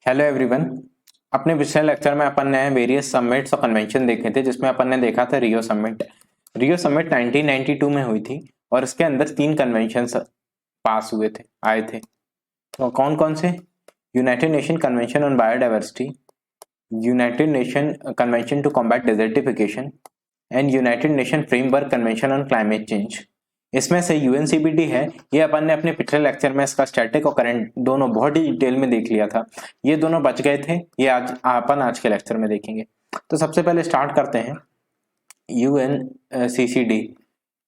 Hello everyone. अपने पिछले lecture में अपन ने वेरियस समिट्स और कन्वेंशन देखे थे, जिसमें अपन ने देखा था रियो समिट। रियो समिट 1992 में हुई थी और इसके अंदर 3 कन्वेंशन पास हुए थे, आए थे। तो कौन कौन से? United nation convention on biodiversity, united nation convention to combat desertification and united nation framework convention on climate change. इसमें से यूएनसीबीडी है, ये अपन ने अपने पिछले लेक्चर में इसका स्टैटिक और करंट दोनों बहुत ही डिटेल में देख लिया था। ये दोनों बच गए थे, ये आज के लेक्चर में देखेंगे। तो सबसे पहले स्टार्ट करते हैं UNCCD,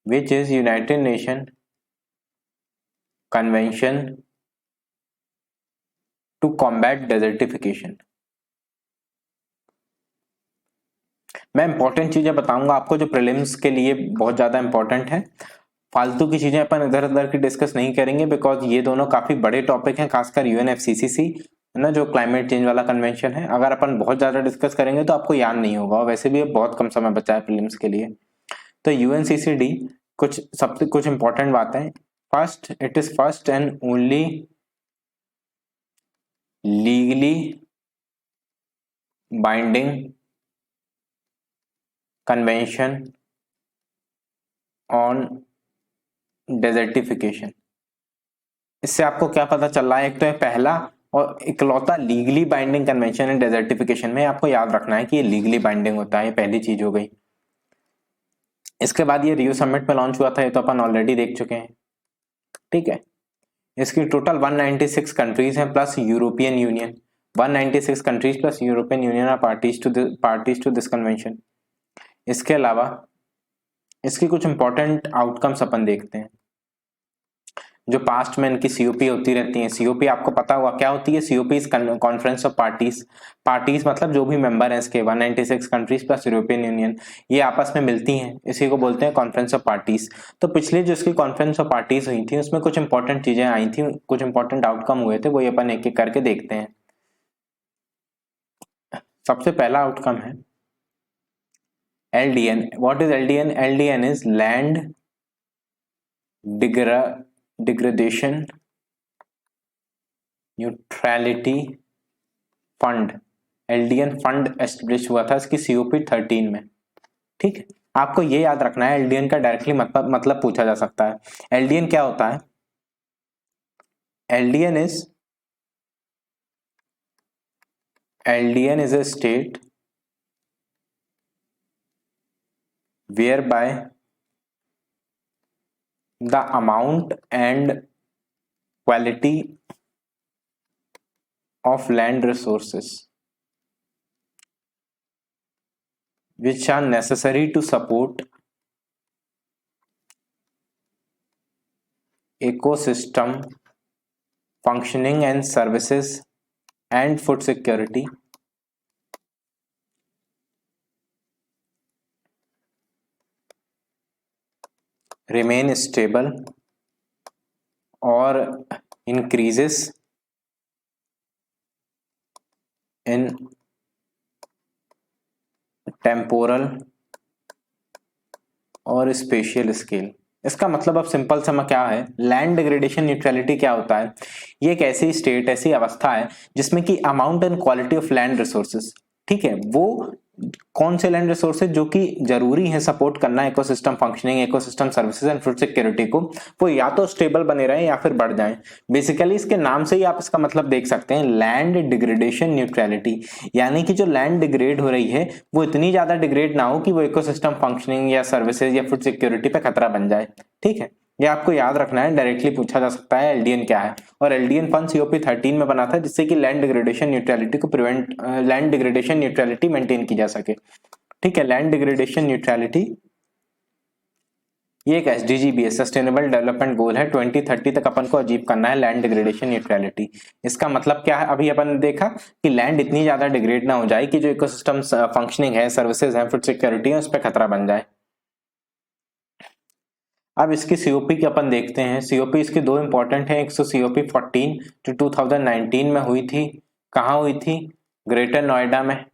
which is united nation convention to combat desertification. मैं इंपॉर्टेंट चीजें बताऊंगा आपको जो प्रीलिम्स के लिए बहुत ज्यादा इंपॉर्टेंट है। फालतू की चीजें अपन इधर उधर की डिस्कस नहीं करेंगे, बिकॉज ये दोनों काफी बड़े टॉपिक हैं, खासकर यूएनएफसीसीसी है ना, जो क्लाइमेट चेंज वाला कन्वेंशन है। अगर अपन बहुत ज्यादा डिस्कस करेंगे तो आपको याद नहीं होगा, और वैसे भी बहुत कम समय बचा है प्रीलिम्स के लिए। तो यूएनसीसीडी कुछ इंपॉर्टेंट बातें। First, it is first and only legally binding convention on desertification. इससे आपको क्या पता चल रहा है? एक तो है पहला और इकलौता legally binding convention and desertification में आपको याद रखना है कि ये लीगली बाइंडिंग होता है, ये पहली चीज हो गई। इसके बाद ये रियो समिट में लॉन्च हुआ था, ये तो अपन ऑलरेडी देख चुके हैं, ठीक है। इसकी टोटल 196 कंट्रीज हैं plus European Union. 196 countries plus European Union are parties to this convention. इसके अलावा इसकी कुछ इंपॉर्टेंट आउटकम्स अपन देखते हैं। जो पास्ट में इनकी सीओपी होती रहती है, सीओपी आपको पता होगा क्या होती है। COP is conference of parties. Parties मतलब जो भी मेंबर हैं इसके 196 कंट्रीज प्लस यूरोपियन यूनियन, ये आपस में मिलती हैं, इसी को बोलते हैं कॉन्फ्रेंस ऑफ पार्टीज। तो पिछली जो इसकी कॉन्फ्रेंस ऑफ पार्टीज हुई थी उसमें कुछ इंपॉर्टेंट चीजें आई थी, कुछ इंपॉर्टेंट आउटकम हुए थे, वो ये अपन एक एक करके देखते हैं। सबसे पहला आउटकम है LDN. What is LDN? LDN is land degradation neutrality fund. LDN fund establish हुआ था इसकी सीओपी 13 में, ठीक है। आपको ये याद रखना है, एलडीएन का डायरेक्टली मतलब पूछा जा सकता है। एलडीएन क्या होता है? एलडीएन is a state whereby the amount and quality of land resources which are necessary to support ecosystem functioning and services and food security remain stable or increases in temporal और स्पेशियल स्केल। इसका मतलब अब simple सा क्या है, land degradation neutrality क्या होता है? ये एक ऐसी स्टेट, ऐसी अवस्था है जिसमें कि amount and quality of land resources, ठीक है, वो कौन से लैंड रिसोर्सेज जो कि जरूरी है सपोर्ट करना ecosystem functioning, ecosystem services and food security को, वो या तो स्टेबल बने रहे या फिर बढ़ जाएं। बेसिकली इसके नाम से ही आप इसका मतलब देख सकते हैं, लैंड डिग्रेडेशन न्यूट्रलिटी। यानी कि जो लैंड डिग्रेड हो रही है वो इतनी ज्यादा डिग्रेड ना हो कि वो इकोसिस्टम फंक्शनिंग या सर्विसेज या फूड सिक्योरिटी पे खतरा बन जाए, ठीक है। ये आपको याद रखना है, डायरेक्टली पूछा जा सकता है एलडीएन क्या है। और एलडीएन फंड सीओपी 13 में बना था जिससे कि लैंड डिग्रेडेशन न्यूट्रलिटी को लैंड डिग्रेडेशन न्यूट्रलिटी मेंटेन की जा सके, ठीक है। लैंड डिग्रेडेशन न्यूट्रलिटी ये एक एसडीजी है, सस्टेनेबल डेवलपमेंट गोल है। 2030 तक अपन को अचीव करना है लैंड डिग्रेडेशन न्यूट्रलिटी। इसका मतलब क्या है? अभी अपन ने देखा कि लैंड इतनी ज्यादा डिग्रेड ना हो जाए कि जो इकोसिस्टम फंक्शनिंग है, सर्विसेज है, फूड सिक्योरिटी है, उस पर खतरा बन जाए। अब इसकी सीओपी की अपन देखते हैं। सीओपी इसकी दो इंपॉर्टेंट है। एक तो सीओपी 14 जो 2019 में हुई थी। कहाँ हुई थी? ग्रेटर नोएडा में।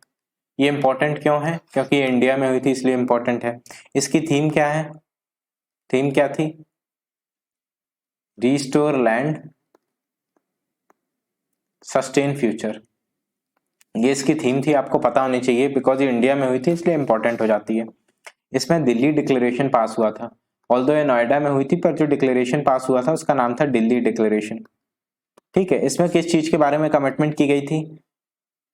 ये इंपॉर्टेंट क्यों है? क्योंकि ये इंडिया में हुई थी इसलिए इंपॉर्टेंट है। इसकी थीम क्या है? थीम क्या थी? Restore land, sustain future. ये इसकी थीम थी, आपको पता होनी चाहिए बिकॉज ये इंडिया में हुई थी इसलिए इंपॉर्टेंट हो जाती है। इसमें दिल्ली डिक्लेरेशन पास हुआ था, ऑल्दो ये नोएडा में हुई थी पर जो डिक्लेरेशन पास हुआ था उसका नाम था दिल्ली डिक्लेरेशन। ठीक है, इसमें किस चीज के बारे में कमिटमेंट की गई थी?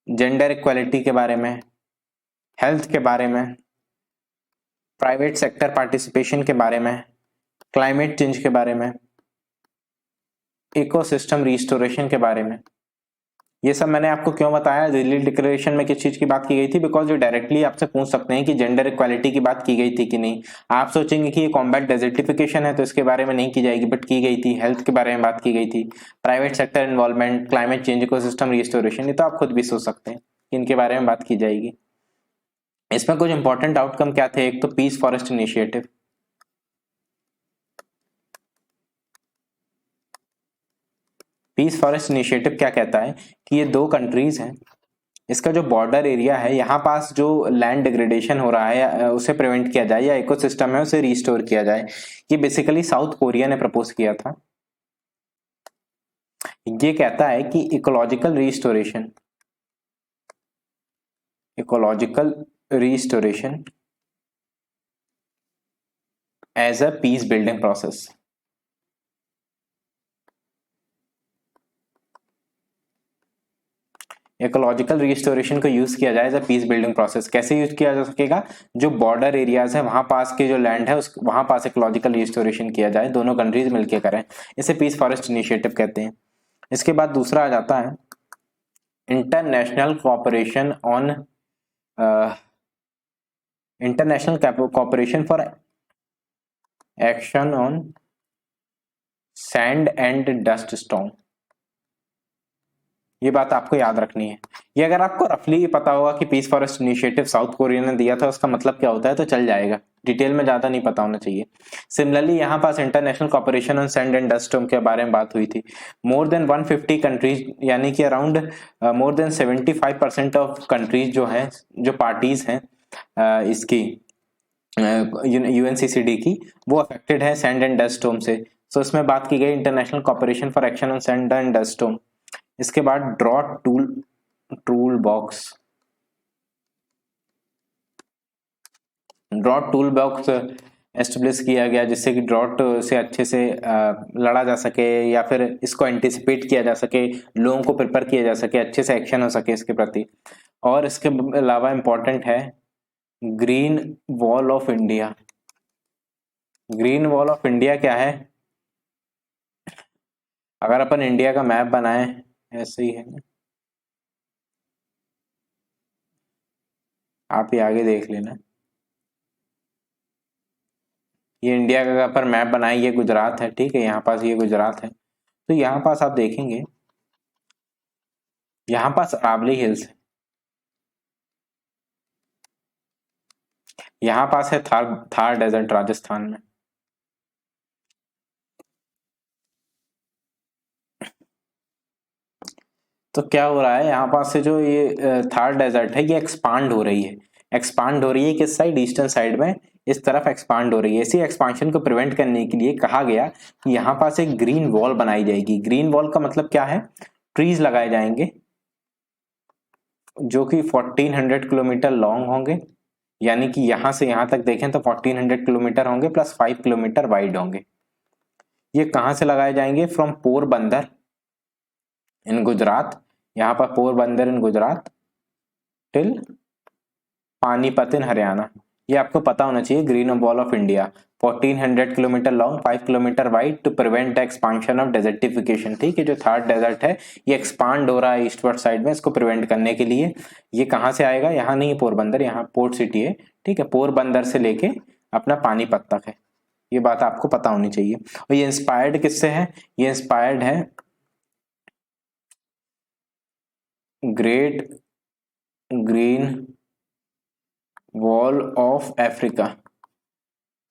जेंडर इक्वालिटी के बारे में, हेल्थ के बारे में, प्राइवेट सेक्टर पार्टिसिपेशन के बारे में, क्लाइमेट चेंज के बारे में, इकोसिस्टम रिस्टोरेशन के बारे में। ये सब मैंने आपको क्यों बताया? दिल्ली डिक्लेरेशन में किस चीज की बात की गई थी? बिकॉज ये डायरेक्टली आपसे पूछ सकते हैं कि जेंडर इक्वालिटी की बात की गई थी कि नहीं। आप सोचेंगे कि ये कॉम्बैट डेजर्टिफिकेशन है तो इसके बारे में नहीं की जाएगी, बट की गई थी। हेल्थ के बारे में बात की गई थी, private sector involvement, climate change, ecosystem restoration, ये तो आप खुद भी सोच सकते हैं कि इनके बारे में बात की जाएगी। इसमें कुछ इंपॉर्टेंट आउटकम क्या थे? एक तो peace forest initiative. Peace forest initiative क्या कहता है कि ये दो कंट्रीज हैं, इसका जो बॉर्डर एरिया है यहाँ पास जो लैंड डिग्रेडेशन हो रहा है उसे प्रिवेंट किया जाए या इकोसिस्टम है उसे रिस्टोर किया जाए। ये बेसिकली साउथ कोरिया ने प्रपोज किया था। ये कहता है कि ecological restoration as a peace building process. Ecological restoration को यूज किया जाए एज अ पीस बिल्डिंग प्रोसेस। कैसे यूज किया जा सकेगा? जो बॉर्डर एरियाज है वहां पास के जो लैंड है उस वहां पास इकोलॉजिकल रिस्टोरेशन किया जाए, दोनों कंट्रीज मिलकर करें। इसे पीस फॉरेस्ट इनिशिएटिव कहते हैं। इसके बाद दूसरा आ जाता है international cooperation on international cooperation for action on sand and dust storm. ये बात आपको याद रखनी है। ये अगर आपको रफली पता होगा कि peace forest initiative South Korea ने दिया था उसका मतलब क्या होता है तो चल जाएगा, डिटेल में ज्यादा नहीं पता होना चाहिए। सिमिलरली यहाँ पास international cooperation on sand and dust storm के बारे में बात हुई थी। मोर देन 150 कंट्रीज यानी कि around more than 75% of countries जो है, जो पार्टीज हैं इसकी यूएनसीसीडी की, वो अफेक्टेड है सैंड एंड डस्ट स्टॉर्म से। सो इसमें बात की गई international cooperation for action on sand and dust storm. इसके बाद ड्रॉट टूल बॉक्स एस्टेब्लिश किया गया जिससे कि ड्रॉट से अच्छे से लड़ा जा सके या फिर इसको एंटिसिपेट किया जा सके, लोगों को प्रिपेयर किया जा सके, अच्छे से एक्शन हो सके इसके प्रति। और इसके अलावा इंपॉर्टेंट है green wall of India. Green wall of India क्या है? अगर अपन इंडिया का मैप बनाए ऐसे ही है ना, आप ही आगे देख लेना। ये इंडिया का पर मैप बनाए, ये गुजरात है, ठीक है, यहाँ पास ये गुजरात है। तो यहाँ पास आप देखेंगे यहाँ पास अरावली हिल्स है, यहाँ पास है थार थार डेजर्ट राजस्थान में। तो क्या हो रहा है यहाँ पास से जो ये थार डेजर्ट है ये एक्सपांड हो रही है। एक्सपांड हो रही है किस साइड? ईस्टर्न साइड में इस तरफ एक्सपांड हो रही है। इसी एक्सपांशन को प्रिवेंट करने के लिए कहा गया कि यहाँ पास एक ग्रीन वॉल बनाई जाएगी। ग्रीन वॉल का मतलब क्या है? ट्रीज लगाए जाएंगे जो कि 1400 किलोमीटर लॉन्ग होंगे, यानी कि यहां से यहां तक देखें तो 1400 किलोमीटर होंगे प्लस 5 किलोमीटर वाइड होंगे। ये कहां से लगाए जाएंगे? फ्रॉम पोरबंदर इन गुजरात, यहाँ पर Porbandar in Gujarat till Panipat in Haryana. ये आपको पता होना चाहिए। Green wall of India 1400 kilometre long, 5 kilometre wide, to prevent the expansion of desertification. ठीक है, जो थर्ड डेजर्ट है ये एक्सपांड हो रहा है ईस्टवर्ड साइड में, इसको प्रिवेंट करने के लिए। ये कहाँ से आएगा? यहाँ नहीं, पोरबंदर, यहाँ पोर्ट सिटी है, ठीक है, पोरबंदर से लेके अपना पानीपत तक है। ये बात आपको पता होनी चाहिए। और ये इंस्पायर्ड किससे है? ये इंस्पायर्ड है great green wall of Africa.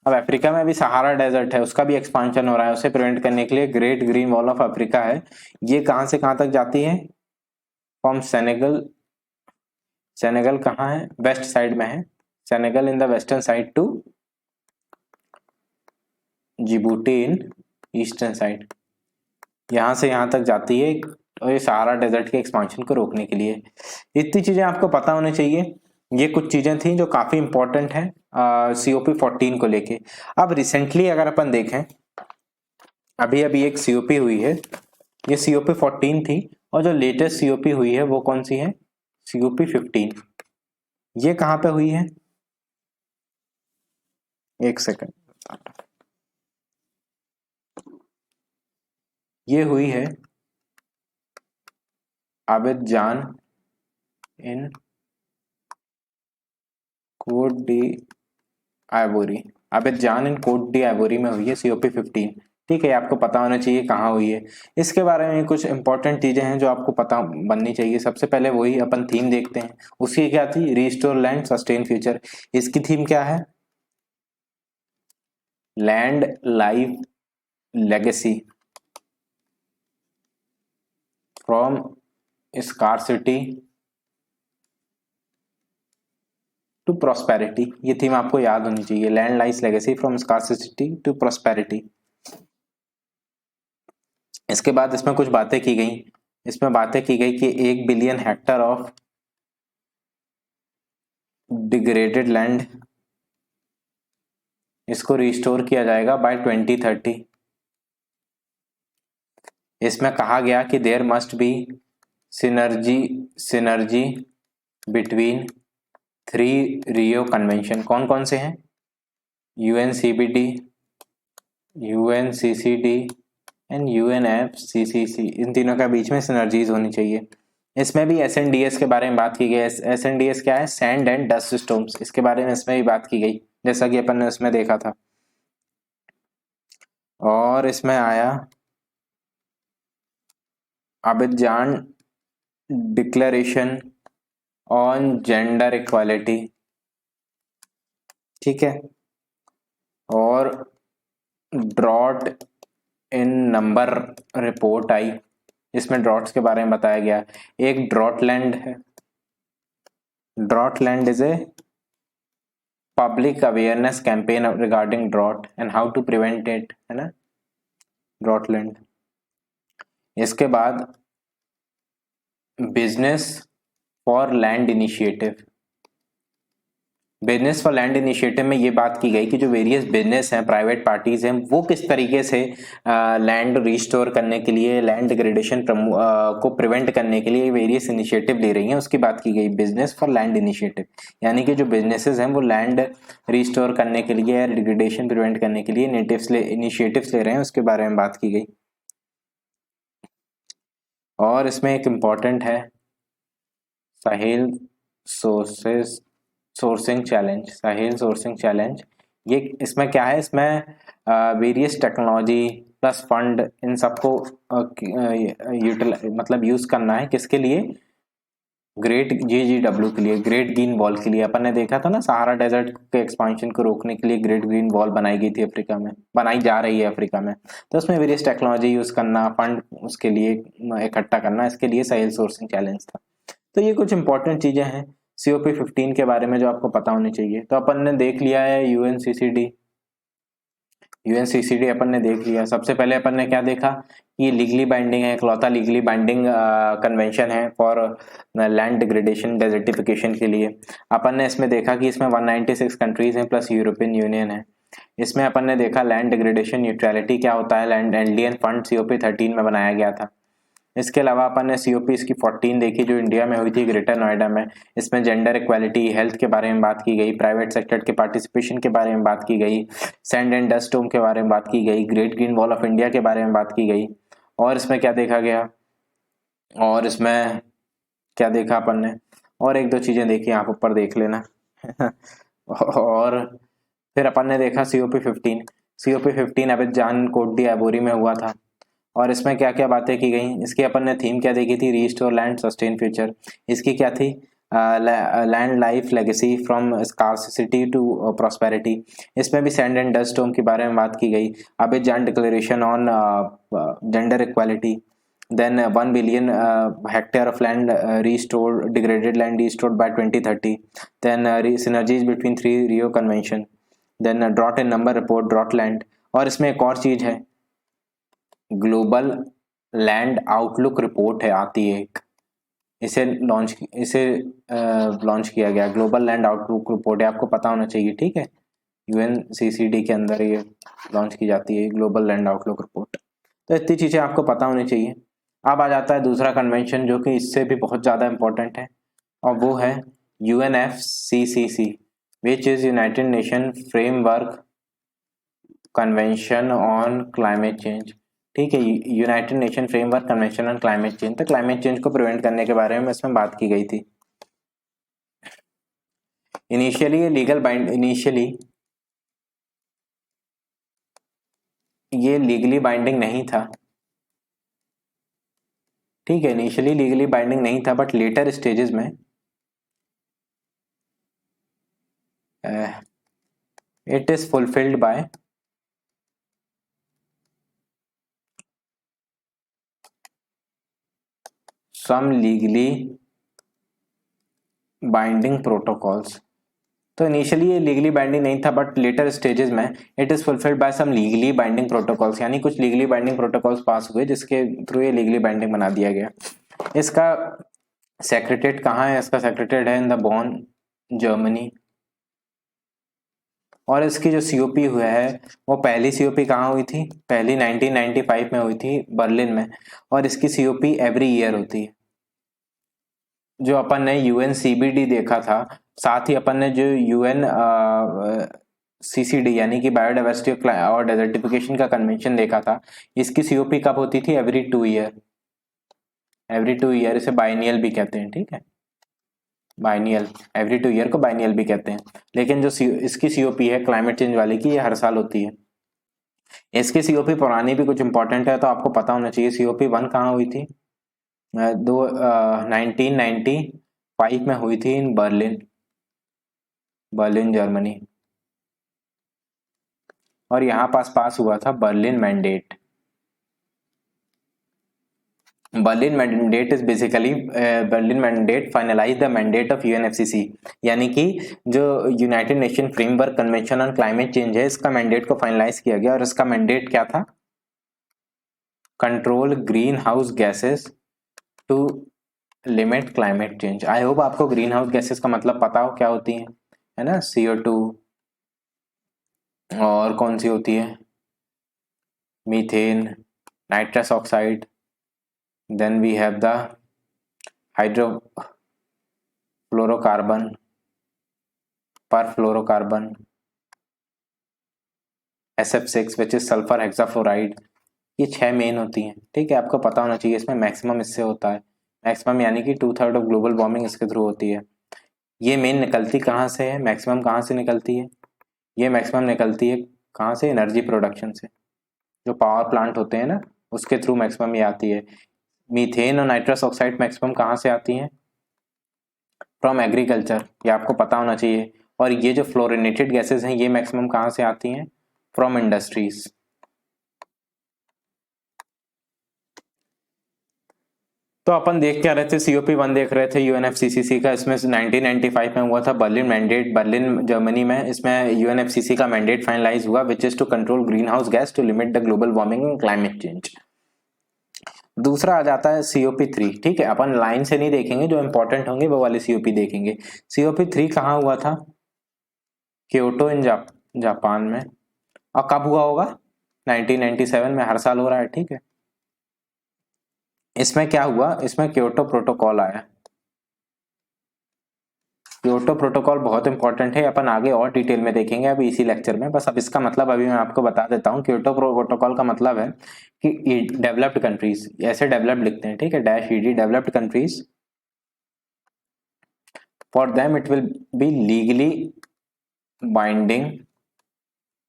अब अफ्रीका में भी सहारा डेजर्ट है, उसका भी एक्सपांशन हो रहा है, उसे प्रिवेंट करने के लिए great green wall of Africa है। ये कहां से कहां तक जाती है? फ्रॉम सेनेगल, सेनेगल कहाँ है? वेस्ट साइड में है, Senegal in the western side to Djibouti in eastern side. यहां से यहां तक जाती है और ये सहारा डेजर्ट के एक्सपांशन को रोकने के लिए। इतनी चीजें आपको पता होनी चाहिए। ये कुछ चीजें थी जो काफी इंपॉर्टेंट है COP14 को लेके। अब रिसेंटली अगर अपन देखें, अभी अभी एक COP हुई है, ये COP14 थी, और जो लेटेस्ट COP हुई है वो कौन सी है, COP15। ये कहाँ पे हुई है, एक सेकंड, ये हुई है अबिजान इन कोट डी आइवोरी, अबिजान इन कोट डी आइवोरी में हुई है COP15। ठीक है, आपको पता होना चाहिए कहाँ हुई है। इसके बारे में कुछ इंपॉर्टेंट चीजें हैं जो आपको पता बननी चाहिए। सबसे पहले वही अपन थीम देखते हैं, उसकी क्या थी, रिस्टोर लैंड सस्टेन फ्यूचर। इसकी थीम क्या है, land life legacy from scarcity to prosperity. ये थीम आपको याद होनी चाहिए, land life legacy from scarcity to prosperity. इसके बाद इसमें कुछ बातें की गई, इसमें बातें की गई कि 1 billion hectare of degraded land, इसको रिस्टोर किया जाएगा बाय 2030। इसमें कहा गया कि there must be synergy between 3 Rio convention. कौन कौन से हैं, UNCBD, UNCCD एंड UNFCCC। इन तीनों के बीच में सिनर्जीज होनी चाहिए। इसमें भी SNDS के बारे में बात की गई। SNDS क्या है, सैंड एंड डस्ट स्टॉर्म्स, इसके बारे में इसमें भी बात की गई, जैसा कि अपन ने उसमें देखा था। और इसमें आया Abidjan declaration on gender equality, ठीक है, और ड्रॉट इन नंबर रिपोर्ट आई, इसमें ड्रॉट्स के बारे में बताया गया। एक ड्रॉटलैंड है, droughtland is a public awareness campaign regarding drought and how to prevent it, है ना, ड्रॉटलैंड। इसके बाद business for land initiative, business for land initiative में ये बात की गई कि जो वेरियस बिजनेस हैं, प्राइवेट पार्टीज हैं, वो किस तरीके से लैंड रिस्टोर करने के लिए, लैंड डिग्रेडेशन को प्रिवेंट करने के लिए वेरियस इनिशिएटिव ले रही हैं, उसकी बात की गई। बिजनेस फॉर लैंड इनिशिएटिव यानी कि जो बिजनेसेस हैं वो लैंड रिस्टोर करने के लिए, डिग्रेडेशन प्रिवेंट करने के लिए इनिशिएटिव्स ले रहे हैं, उसके बारे में बात की गई। और इसमें एक इम्पॉर्टेंट है साहिल सोर्सिंग चैलेंज, साहिल सोर्सिंग चैलेंज। ये इसमें क्या है, इसमें वेरियस टेक्नोलॉजी प्लस फंड, इन सबको मतलब यूज करना है, किसके लिए, ग्रेट GGW के लिए, ग्रेट ग्रीन वॉल के लिए। अपन ने देखा था ना, सहारा डेजर्ट के एक्सपांशन को रोकने के लिए ग्रेट ग्रीन वॉल बनाई गई थी अफ्रीका में, बनाई जा रही है अफ्रीका में। तो उसमें वेरियस टेक्नोलॉजी यूज करना, फंड उसके लिए इकट्ठा करना, इसके लिए साहिल सोर्सिंग चैलेंज था। तो ये कुछ इंपॉर्टेंट चीजें हैं COP15 के बारे में जो आपको पता होनी चाहिए। तो अपन ने देख लिया है यूएनसीसीडी अपन ने देख लिया। सबसे पहले अपन ने क्या देखा, ये लीगली बाइंडिंग है, इकलौता लीगली बाइंडिंग कन्वेंशन है फॉर लैंड डिग्रेडेशन डेजर्टिफिकेशन के लिए। अपन ने इसमें देखा कि इसमें 196 कंट्रीज हैं प्लस यूरोपियन यूनियन है। इसमें अपन ने देखा लैंड डिग्रेडेशन न्यूट्रलिटी क्या होता है, लैंड एंडियन फंड COP13 में बनाया गया था। इसके अलावा अपन ने COP इसकी 14 देखी जो इंडिया में हुई थी, ग्रेटर नोएडा में। इसमें जेंडर इक्वालिटी, हेल्थ के बारे में बात की गई, प्राइवेट सेक्टर के पार्टिसिपेशन के बारे में बात की गई, सैंड एंड डस्ट स्टॉर्म के बारे में बात की गई, great green wall of India के बारे में बात की गई। और इसमें क्या देखा गया, और इसमें क्या देखा अपन ने, और एक दो चीजें देखी, आप ऊपर देख लेना और फिर अपन ने देखा COP15 Abidjan coat D ivory में हुआ था। और इसमें क्या क्या बातें की गई, इसकी अपन ने थीम क्या देखी थी, रिस्टोर लैंड सस्टेन फ्यूचर। इसकी क्या थी, land life legacy from scarcity to prosperity. इसमें भी सैंड एंड डस्ट स्टॉर्म के बारे में बात की गई, Abidjan declaration on gender equality, then 1 billion hectare of land restored, degraded land restored by 2030, then synergies between 3 Rio convention, then drought in number report, drought land। और इसमें एक और चीज है, ग्लोबल लैंड आउटलुक रिपोर्ट है, आती है एक, इसे लॉन्च किया गया, ग्लोबल लैंड आउटलुक रिपोर्ट है, आपको पता होना चाहिए, ठीक है। यूएनसीसीडी के अंदर ये लॉन्च की जाती है ग्लोबल लैंड आउटलुक रिपोर्ट। तो इतनी चीज़ें आपको पता होनी चाहिए। अब आ जाता है दूसरा कन्वेंशन जो कि इससे भी बहुत ज़्यादा इंपॉर्टेंट है, और वो है UNFCCC, which is United nation framework convention on climate change. ठीक है, United nation framework convention on climate change, तो क्लाइमेट चेंज को प्रिवेंट करने के बारे में इसमें बात की गई थी। इनिशियली ये लीगली बाइंडिंग नहीं था, ठीक है, इनिशियली लीगली बाइंडिंग नहीं था, बट लेटर स्टेजेस में it is fulfilled by some legally binding protocols. तो इनिशियली ये लीगली बाइंडिंग नहीं था, बट लेटर स्टेजेस में it is fulfilled by some legally binding protocols, यानी कुछ लीगली बाइंडिंग प्रोटोकॉल्स पास हुए जिसके थ्रू ये लीगली बाइंडिंग बना दिया गया। इसका सेक्रेटरीट कहाँ है? इसका सेक्रेटरीट है इन द बॉन, जर्मनी। और इसकी जो सीओपी हुआ है वो पहली सीओपी कहाँ हुई थी? पहली 1995 में हुई थी बर्लिन में, और इसकी सीओपी एवरी ईयर होती है। जो अपन ने यूएनसीबीडी देखा था, साथ ही अपन ने जो यूएन सीसीडी यानी कि बायोडाइवर्सिटी और डेजर्टिफिकेशन का कन्वेंशन देखा था, इसकी सीओपी कब होती थी? Every 2 year. एवरी 2 ईयर, इसे बाइनियल भी कहते हैं, ठीक है, बाइनियल, एवरी 2 ईयर को बाइनियल भी कहते हैं। लेकिन जो इसकी सीओपी है क्लाइमेट चेंज वाली की, ये हर साल होती है। इसकी सीओपी पुरानी भी कुछ इंपॉर्टेंट है तो आपको पता होना चाहिए। सीओपी 1 कहाँ हुई थी? 1995 में हुई थी इन बर्लिन, जर्मनी। और यहाँ पास हुआ था Berlin mandate. Berlin mandate is basically, Berlin mandate finalise the mandate of UNFCC, यानी कि जो united nation framework convention on climate change है, इसका मैंडेट को फाइनलाइज किया गया। और इसका मैंडेट क्या था? Control green house gases to limit climate change. I hope आपको ग्रीन हाउस गैसेस का मतलब पता हो क्या होती है ना? CO2, और कौन सी होती है? Methane, nitrous oxide, then we have the hydrofluorocarbon, perfluorocarbon, SF6 which is sulphur hexafluoride. ये 6 मेन होती हैं, ठीक है, आपको पता होना चाहिए। इसमें मैक्सिमम इससे होता है, मैक्सिमम यानी कि 2/3 ऑफ ग्लोबल वार्मिंग इसके थ्रू होती है। ये मेन निकलती कहाँ से है? मैक्सिमम कहाँ से निकलती है? ये मैक्सिमम निकलती है कहाँ से? एनर्जी प्रोडक्शन से, जो पावर प्लांट होते हैं ना, उसके थ्रू मैक्सिमम ये आती है। मीथेन और नाइट्रस ऑक्साइड मैक्सिमम कहाँ से आती हैं? फ्रॉम एग्रीकल्चर, ये आपको पता होना चाहिए। और ये जो फ्लोरिनेटेड गैसेस हैं, ये मैक्सिमम कहाँ से आती हैं? From industries. तो अपन देख क्या रहे थे? सीओपी 1 देख रहे थे यूएनएफसीसीसी का। इसमें 1995 में हुआ था बर्लिन मैंडेट, बर्लिन जर्मनी में। इसमें यूएनएफसीसी का मैंडेट फाइनलाइज हुआ, which is to control green house gas to limit the global warming and climate change. दूसरा आ जाता है COP3, ठीक है, अपन लाइन से नहीं देखेंगे, जो इंपॉर्टेंट होंगे वो वाले सीओपी देखेंगे। COP3 कहाँ हुआ था? क्योटो इन जापान में। और कब हुआ होगा? 1997 में, हर साल हो रहा है, ठीक है। इसमें क्या हुआ? इसमें क्योटो प्रोटोकॉल आया। क्योटो प्रोटोकॉल बहुत इंपॉर्टेंट है, अपन आगे और डिटेल में देखेंगे अभी इसी लेक्चर में। बस अब इसका मतलब अभी मैं आपको बता देता हूँ। क्योटो प्रोटोकॉल का मतलब है कि डेवलप्ड कंट्रीज, ऐसे डेवलप्ड लिखते हैं, ठीक है, -ED, developed countries, for them it will be legally binding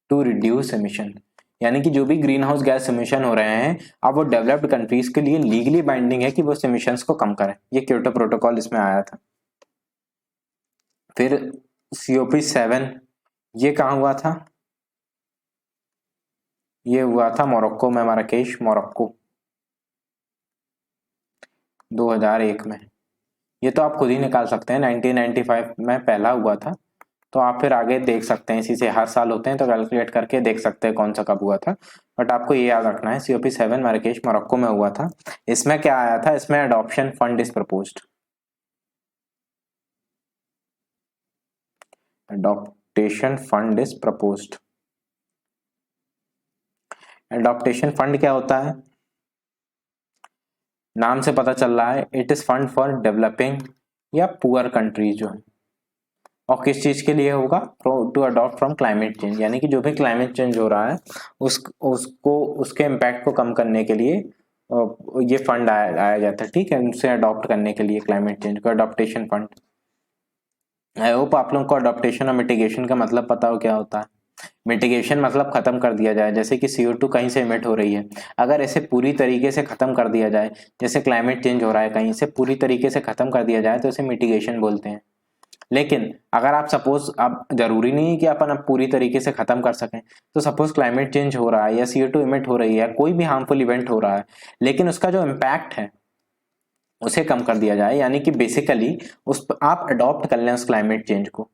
to reduce emission. यानी कि जो भी ग्रीन हाउस गैस एमिशन हो रहे हैं, अब वो डेवलप्ड कंट्रीज के लिए लीगली बाइंडिंग है कि वो एमिशंस को कम करें। ये क्योटो प्रोटोकॉल इसमें आया था। फिर COP7, ये कहाँ हुआ था? ये हुआ था मोरक्को में, माराकेश, मोरक्को, 2001 में। ये तो आप खुद ही निकाल सकते हैं, 1995 में पहला हुआ था, तो आप फिर आगे देख सकते हैं, इसी से हर साल होते हैं तो कैलकुलेट करके देख सकते हैं कौन सा कब हुआ था। बट आपको ये याद रखना है COP7 मार्राकेश मोरक्को में हुआ था। इसमें क्या आया था, इसमें adoption fund is proposed, adaptation fund is proposed. Adaptation fund क्या होता है, नाम से पता चल रहा है, it is fund for developing या पुअर कंट्रीज जो है, और किस चीज के लिए होगा, to adopt from climate change, यानी कि जो भी क्लाइमेट चेंज हो रहा है उसको उसके इम्पैक्ट को कम करने के लिए ये फंड आया जाता है, ठीक है, उनसे अडॉप्ट करने के लिए क्लाइमेट चेंज को, अडॉप्टेशन फंड। आई होप आप लोगों को अडॉप्टेशन और मिटिगेशन का मतलब पता हो क्या होता है। मिटिगेशन मतलब खत्म कर दिया जाए, जैसे कि CO2 कहीं से इमिट हो रही है, अगर इसे पूरी तरीके से खत्म कर दिया जाए, जैसे क्लाइमेट चेंज हो रहा है कहीं से पूरी तरीके से खत्म कर दिया जाए तो इसे मिटिगेशन बोलते हैं। लेकिन अगर आप सपोज, अब जरूरी नहीं है कि अपन अब पूरी तरीके से खत्म कर सकें, तो सपोज क्लाइमेट चेंज हो रहा है या CO2 इमिट हो रही है, कोई भी हार्मफुल इवेंट हो रहा है, लेकिन उसका जो इम्पैक्ट है उसे कम कर दिया जाए, यानी कि बेसिकली उस आप अडॉप्ट कर लें उस क्लाइमेट चेंज को,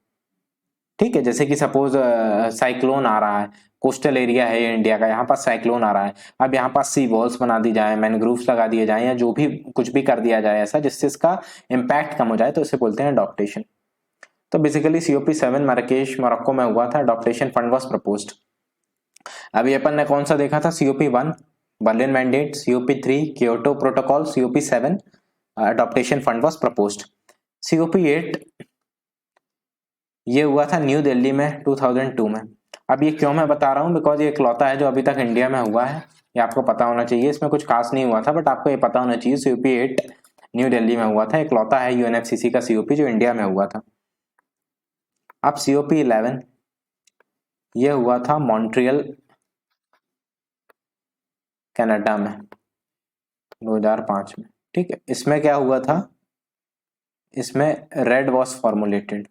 ठीक है। जैसे कि सपोज साइक्लोन आ रहा है, कोस्टल एरिया है इंडिया का, यहाँ पास साइक्लोन आ रहा है, अब यहाँ पास सी वॉल्स बना दी जाए, मैनग्रोव्स लगा दिए जाए, या जो भी कुछ भी कर दिया जाए ऐसा जिससे इसका इम्पैक्ट कम हो जाए, तो इसे बोलते हैं अडॉप्टेशन। तो बेसिकली COP7 मार्राकेश मोरक्को में हुआ था, अडॉप्टेशन फंड वाज प्रपोज्ड। अभी अपन ने कौन सा देखा था, COP1 Berlin mandate, COP3 Kyoto protocol, COP7 adaptation fund was proposed. COP8 ये हुआ था न्यू दिल्ली में 2002 में। अब ये क्यों मैं बता रहा हूँ, बिकॉज ये इकलौता है जो अभी तक इंडिया में हुआ है, ये आपको पता होना चाहिए, इसमें कुछ खास नहीं हुआ था बट आपको ये पता होना चाहिए COP8 न्यू दिल्ली में हुआ था, इकलौता है UNFCCC का COP जो इंडिया में हुआ था। अब COP11 ये हुआ था मॉन्ट्रियल कनाडा में 2005 में, ठीक है। इसमें क्या हुआ था, इसमें red was formulated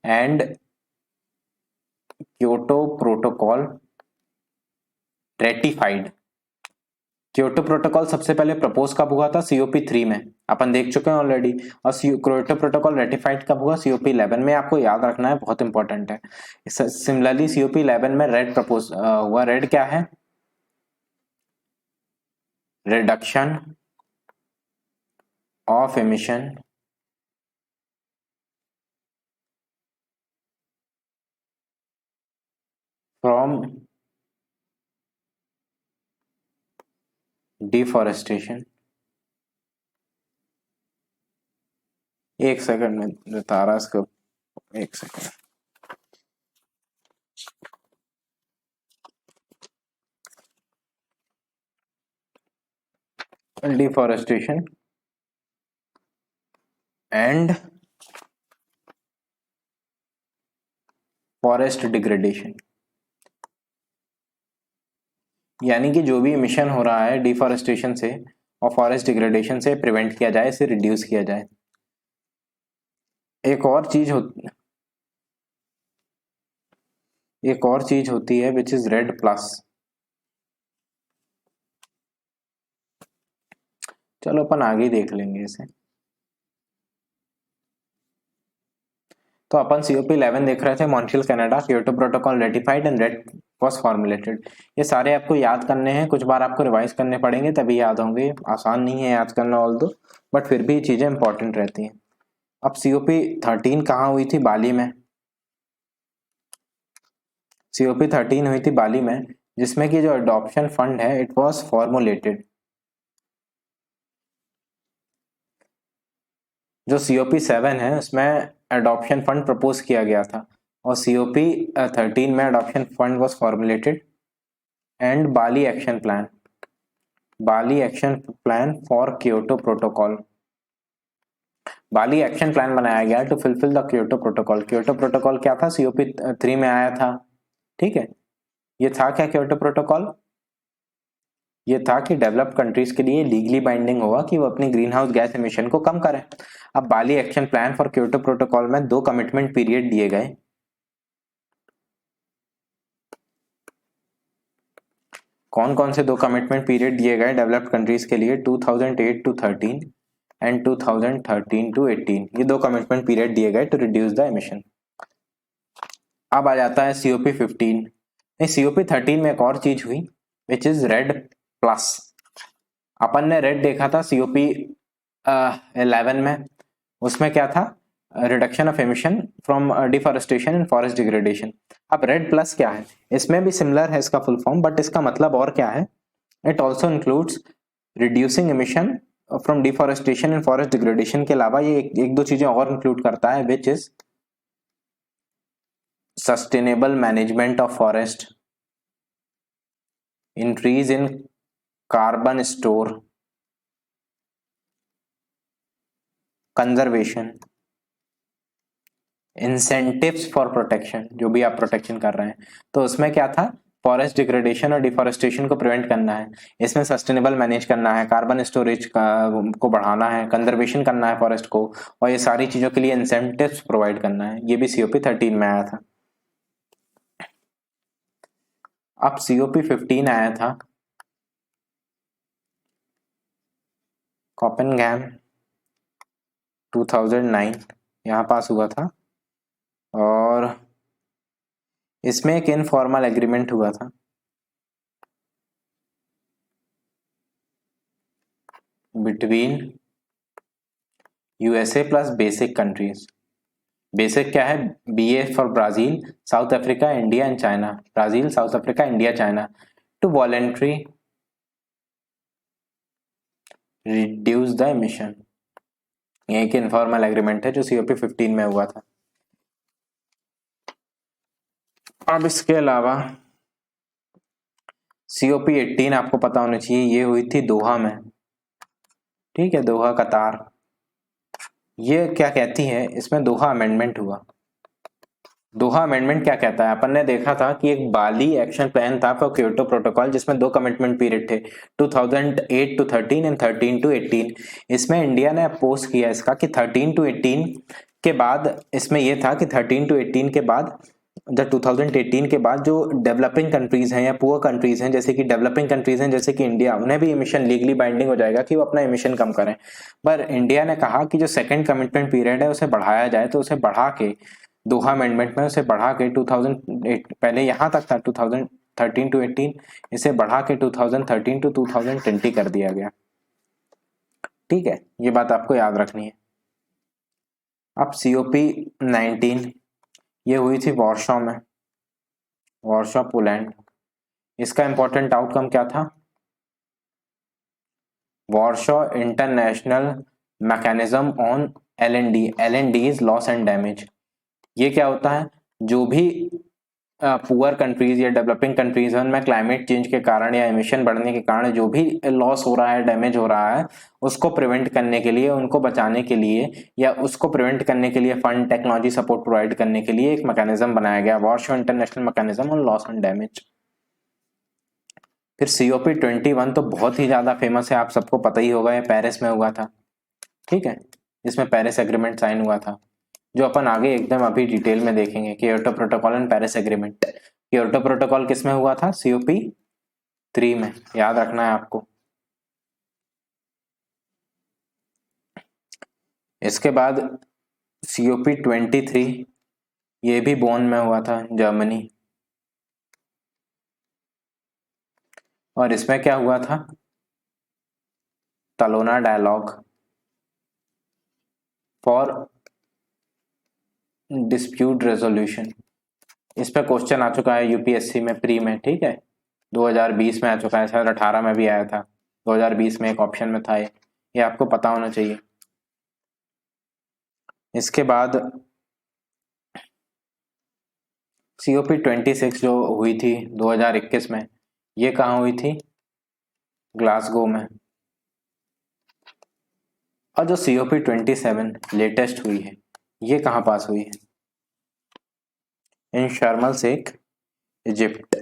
and Kyoto protocol ratified. Kyoto protocol सबसे पहले प्रपोज कब हुआ था, COP3 में, अपन देख चुके हैं ऑलरेडी, और क्योटो प्रोटोकॉल रेटिफाइड कब हुआ, COP11 में। आपको याद रखना है, बहुत इंपॉर्टेंट है। सिमिलरली COP11 में रेड प्रपोज हुआ, रेड क्या है, reduction of emission from deforestation. एक सेकंड में बता रहा इसको, एक second. Deforestation and forest degradation, यानी कि जो भी इमिशन हो रहा है डिफॉरेस्टेशन से और फॉरेस्ट डिग्रेडेशन से प्रिवेंट किया जाए, इसे रिड्यूस किया जाए। एक और चीज होती है विच इज रेड प्लस। चलो अपन आगे ही देख लेंगे इसे। तो अपन COP11 देख रहे थे, Montreal Canada, Kyoto protocol ratified and red was formulated. ये सारे आपको याद करने हैं, कुछ बार आपको रिवाइज करने पड़ेंगे तभी याद होंगे, आसान नहीं है याद करना ऑल दो, बट फिर भी चीजें इंपॉर्टेंट रहती हैं। अब COP13 कहाँ हुई थी, बाली में। COP13 हुई थी बाली में, जिसमें कि जो अडॉप्शन फंड है इट वॉज फॉर्मुलेटेड। जो COP7 है उसमें अडॉप्शन फंड प्रपोज किया गया था, और COP13 में adoption fund was formulated and Bali action plan for Kyoto protocol. Bali action plan बनाया गया to fulfil the Kyoto protocol. Kyoto protocol क्या था, COP3 में आया था, ठीक है। ये था क्या क्योटो प्रोटोकॉल, ये था कि डेवलप्ड कंट्रीज के लिए लीगली बाइंडिंग होगा कि वो अपनी ग्रीन हाउस गैस एमिशन को कम करें। अब Bali action plan for Kyoto protocol में 2 कमिटमेंट पीरियड दिए गए। कौन कौन से 2 कमिटमेंट पीरियड दिए गए डेवलप्ड कंट्रीज के लिए, 2008 to 13 एंड 2013 टू 18, ये 2 कमिटमेंट पीरियड दिए गए टू रिड्यूस द एमिशन। अब आ जाता है COP 15। नहीं, COP 13 में एक और चीज हुई विच इज रेड प्लस। अपन ने रेड देखा था COP 11 में, उसमें क्या था, reduction of emission from deforestation and forest degradation. अब रेड प्लस क्या है, इसमें भी सिमिलर है इसका फुल फॉर्म, बट इसका मतलब और क्या है, it also includes reducing emission from deforestation and forest degradation के अलावा ये एक दो चीजें और इंक्लूड करता है which is sustainable management of forest, increase in carbon store, conservation, incentives for protection, जो भी आप प्रोटेक्शन कर रहे हैं। तो उसमें क्या था, फॉरेस्ट डिग्रेडेशन और डिफॉरेस्टेशन को प्रिवेंट करना है, इसमें सस्टेनेबल मैनेज करना है, कार्बन स्टोरेज को बढ़ाना है, कंजर्वेशन करना है फॉरेस्ट को, और ये सारी चीजों के लिए इंसेंटिव्स प्रोवाइड करना है। ये भी COP 13 में आया था। अब COP 15 आया था कोपेनहेगन 2009, यहाँ पास हुआ था, और इसमें एक इनफॉर्मल एग्रीमेंट हुआ था between USA plus basic countries. Basic क्या है, BA for Brazil, South Africa, India and China, Brazil, South Africa, India, China, to voluntary reduce the emission. ये एक इनफॉर्मल एग्रीमेंट है जो COP 15 में हुआ था। अब इसके अलावा COP 18 आपको पता होना चाहिए, ये हुई थी दोहा में, ठीक है, दोहा कतार। ये क्या कहती है, इसमें दोहा अमेंडमेंट हुआ। दोहा अमेंडमेंट क्या कहता है, अपन ने देखा था कि एक बाली एक्शन प्लान था फॉर क्योटो प्रोटोकॉल, जिसमें 2 कमिटमेंट पीरियड थे, 2008 टू 13 एंड 13 टू 18। इसमें इंडिया ने अपोज किया इसका कि 13 टू 18 के बाद, इसमें यह था कि 13 टू 18 के बाद, जब 2018 के बाद जो डेवलपिंग कंट्रीज हैं या पुअर कंट्रीज हैं, जैसे कि डेवलपिंग कंट्रीज हैं जैसे कि इंडिया, उन्हें भी एमिशन लीगली बाइंडिंग हो जाएगा कि वो अपना एमिशन कम करें। पर इंडिया ने कहा कि जो सेकंड कमिटमेंट पीरियड है उसे बढ़ाया जाए, तो उसे बढ़ा के दोहा अमेंडमेंट में उसे बढ़ा के 2008, पहले यहाँ तक था 2013 टू 18, इसे बढ़ा के 2013 टू 2020 कर दिया गया। ठीक है, ये बात आपको याद रखनी है। अब COP 19, ये हुई थी वॉर्सो में, वॉर्सो पोलैंड। इसका इंपॉर्टेंट आउटकम क्या था, Warsaw international mechanism on LNDs, loss and damage. ये क्या होता है, जो भी पुअर कंट्रीज या डेवलपिंग कंट्रीज हैं उनमें क्लाइमेट चेंज के कारण या एमिशन बढ़ने के कारण जो भी लॉस हो रहा है, डैमेज हो रहा है, उसको प्रिवेंट करने के लिए, उनको बचाने के लिए, या उसको प्रिवेंट करने के लिए फंड, टेक्नोलॉजी सपोर्ट प्रोवाइड करने के लिए एक मैकेनिज्म बनाया गया, Warsaw international mechanism on loss and damage. फिर COP 21 तो बहुत ही ज्यादा फेमस है, आप सबको पता ही होगा, ये पेरिस में हुआ था, ठीक है, इसमें पेरिस एग्रीमेंट साइन हुआ था, जो अपन आगे एकदम अभी डिटेल में देखेंगे, Kyoto protocol and Paris agreement. Kyoto protocol किस में हुआ था, COP 3 में, याद रखना है आपको। इसके बाद COP 23, ये भी बोन में हुआ था, जर्मनी, और इसमें क्या हुआ था, तलोना डायलॉग फॉर डिस्प्यूट रेजोल्यूशन। इस पे क्वेश्चन आ चुका है UPSC में प्री में, ठीक है, 2020 में आ चुका है, शायद 18 में भी आया था, 2020 में एक ऑप्शन में था, ये आपको पता होना चाहिए। इसके बाद COP 26 जो हुई थी 2021 में, ये कहाँ हुई थी, ग्लासगो में। और जो COP 27 लेटेस्ट हुई है, ये कहाँ पास हुई है, इन शर्म एल शेख, इजिप्ट,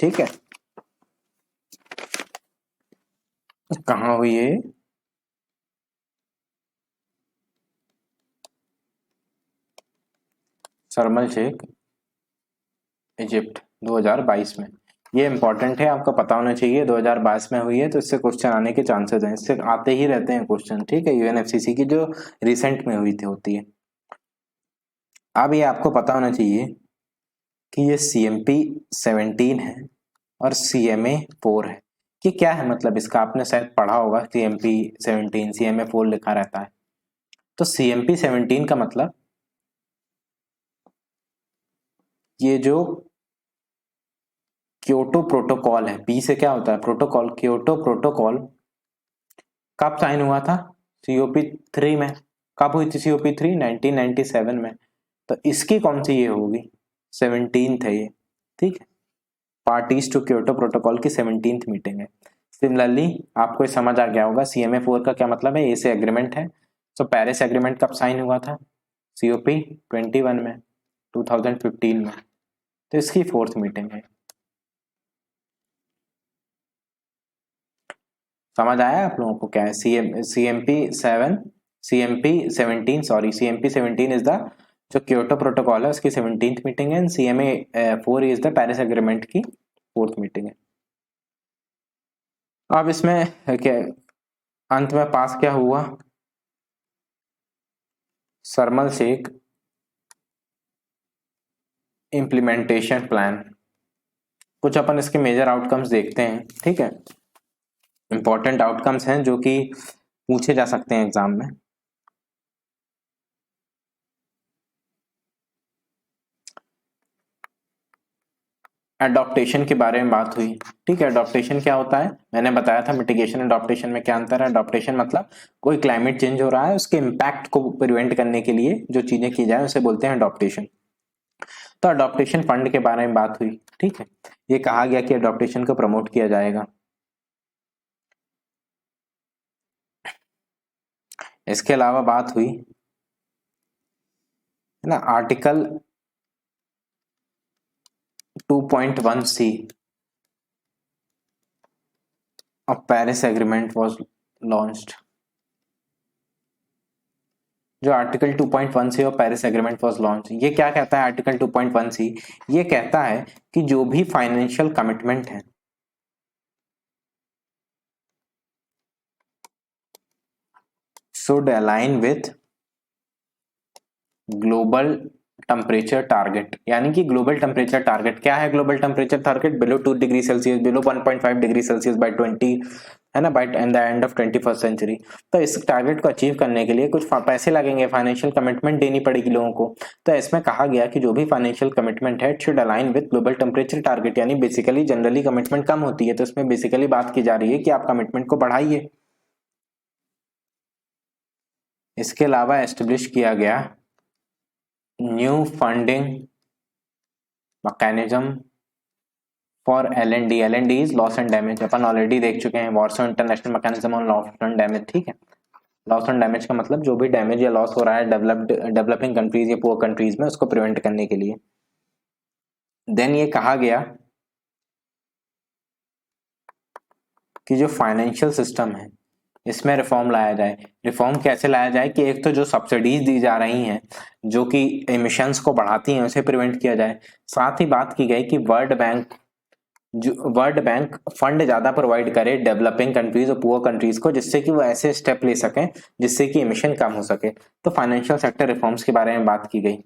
ठीक है। कहाँ हुई है, शर्म एल शेख, इजिप्ट, 2022 में। ये इंपॉर्टेंट है, आपको पता होना चाहिए, 2022 में हुई है तो इससे क्वेश्चन आने के चांसेस हैं, इससे आते ही रहते हैं क्वेश्चन, ठीक है, यूएनएफसीसी की जो रिसेंट में हुई थी होती है। अब ये आपको पता होना चाहिए कि ये CMP 17 है और CMA 4 है, कि क्या है मतलब इसका, आपने शायद पढ़ा होगा CMP 17 CMA 4 लिखा रहता है। तो CMP 17 का मतलब ये जो क्योटो प्रोटोकॉल है, पी से क्या होता है प्रोटोकॉल, क्योटो प्रोटोकॉल कब साइन हुआ था, COP3 में। कब हुई थी COP3? 1997 में। तो इसकी कौन सी ये होगी, 17th है ये, ठीक है, पार्टीज टू क्योटो प्रोटोकॉल की 17th मीटिंग है। सिमिलरली आपको ये समझ आ गया होगा CMA 4 का क्या मतलब है, ए से एग्रीमेंट है। तो पेरिस एग्रीमेंट कब साइन हुआ था, COP21 में, 2015 में। तो इसकी 4th मीटिंग है। समझ आया आप लोगों को क्या है, CMP 17 इज द जो क्योटो प्रोटोकॉल है उसकी 17th मीटिंग है, CMA 4 is the Paris agreement की 4th मीटिंग है। अब इसमें क्या अंत में पास क्या हुआ, शर्मल शेख इम्प्लीमेंटेशन प्लान। कुछ अपन इसके मेजर आउटकम्स देखते हैं, ठीक है, इंपॉर्टेंट आउटकम्स हैं जो कि पूछे जा सकते हैं एग्जाम में। अडॉप्टेशन के बारे में बात हुई, ठीक है, अडॉप्टेशन क्या होता है, मैंने बताया था मिटिगेशन अडॉप्टेशन में क्या अंतर है। अडॉप्टेशन मतलब कोई क्लाइमेट चेंज हो रहा है उसके इम्पैक्ट को प्रिवेंट करने के लिए जो चीजें की जाए उसे बोलते हैं अडॉप्टेशन। तो अडॉप्टेशन फंड के बारे में बात हुई, ठीक है, ये कहा गया कि अडॉप्टेशन को प्रमोट किया जाएगा। इसके अलावा बात हुई है ना, article 2.1C of Paris agreement was launched. जो article 2.1C of Paris agreement was launch, ये क्या कहता है आर्टिकल 2.1C, ये कहता है कि जो भी फाइनेंशियल कमिटमेंट है should align with global temperature target. यानी कि ग्लोबल टेम्परेचर टारगेट क्या है, global temperature target below 2 degree Celsius, below 1.5 degree Celsius by 20, है ना, by the end of 21st century. तो इस टारगेट को अचीव करने के लिए कुछ पैसे लगेंगे, फाइनेंशियल कमिटमेंट देनी पड़ेगी लोगों को। तो इसमें कहा गया कि जो भी फाइनेंशियल कमिटमेंट है should align with global temperature target. यानी बेसिकली जनरली कमिटमेंट कम होती है, तो इसमें बेसिकली बात की जा रही है कि आप कमिटमेंट को बढ़ाइए। इसके अलावा एस्टेब्लिश किया गया new funding mechanism for LND। LND is loss and damage, upon already देख चुके हैं, वार्सो international mechanism on loss and damage, ठीक है। लॉस एंड डैमेज का मतलब जो भी डैमेज या लॉस हो रहा है डेवलपिंग कंट्रीज या पुअर कंट्रीज में, उसको प्रिवेंट करने के लिए। देन ये कहा गया कि जो फाइनेंशियल सिस्टम है इसमें रिफॉर्म लाया जाए। रिफॉर्म कैसे लाया जाए कि एक तो जो सब्सिडीज दी जा रही हैं जो कि एमिशंस को बढ़ाती हैं उसे प्रिवेंट किया जाए। साथ ही बात की गई कि वर्ल्ड बैंक फंड ज्यादा प्रोवाइड करे डेवलपिंग कंट्रीज और पुअर कंट्रीज को, जिससे कि वो ऐसे स्टेप ले सकें जिससे कि एमिशन कम हो सके। तो फाइनेंशियल सेक्टर रिफॉर्म्स के बारे में बात की गई।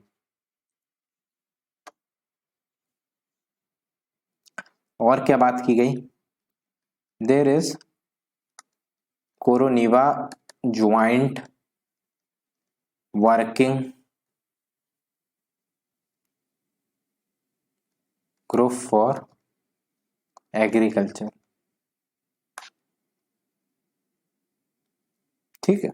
और क्या बात की गई, there is Koronivia joint working group for agriculture, ठीक है।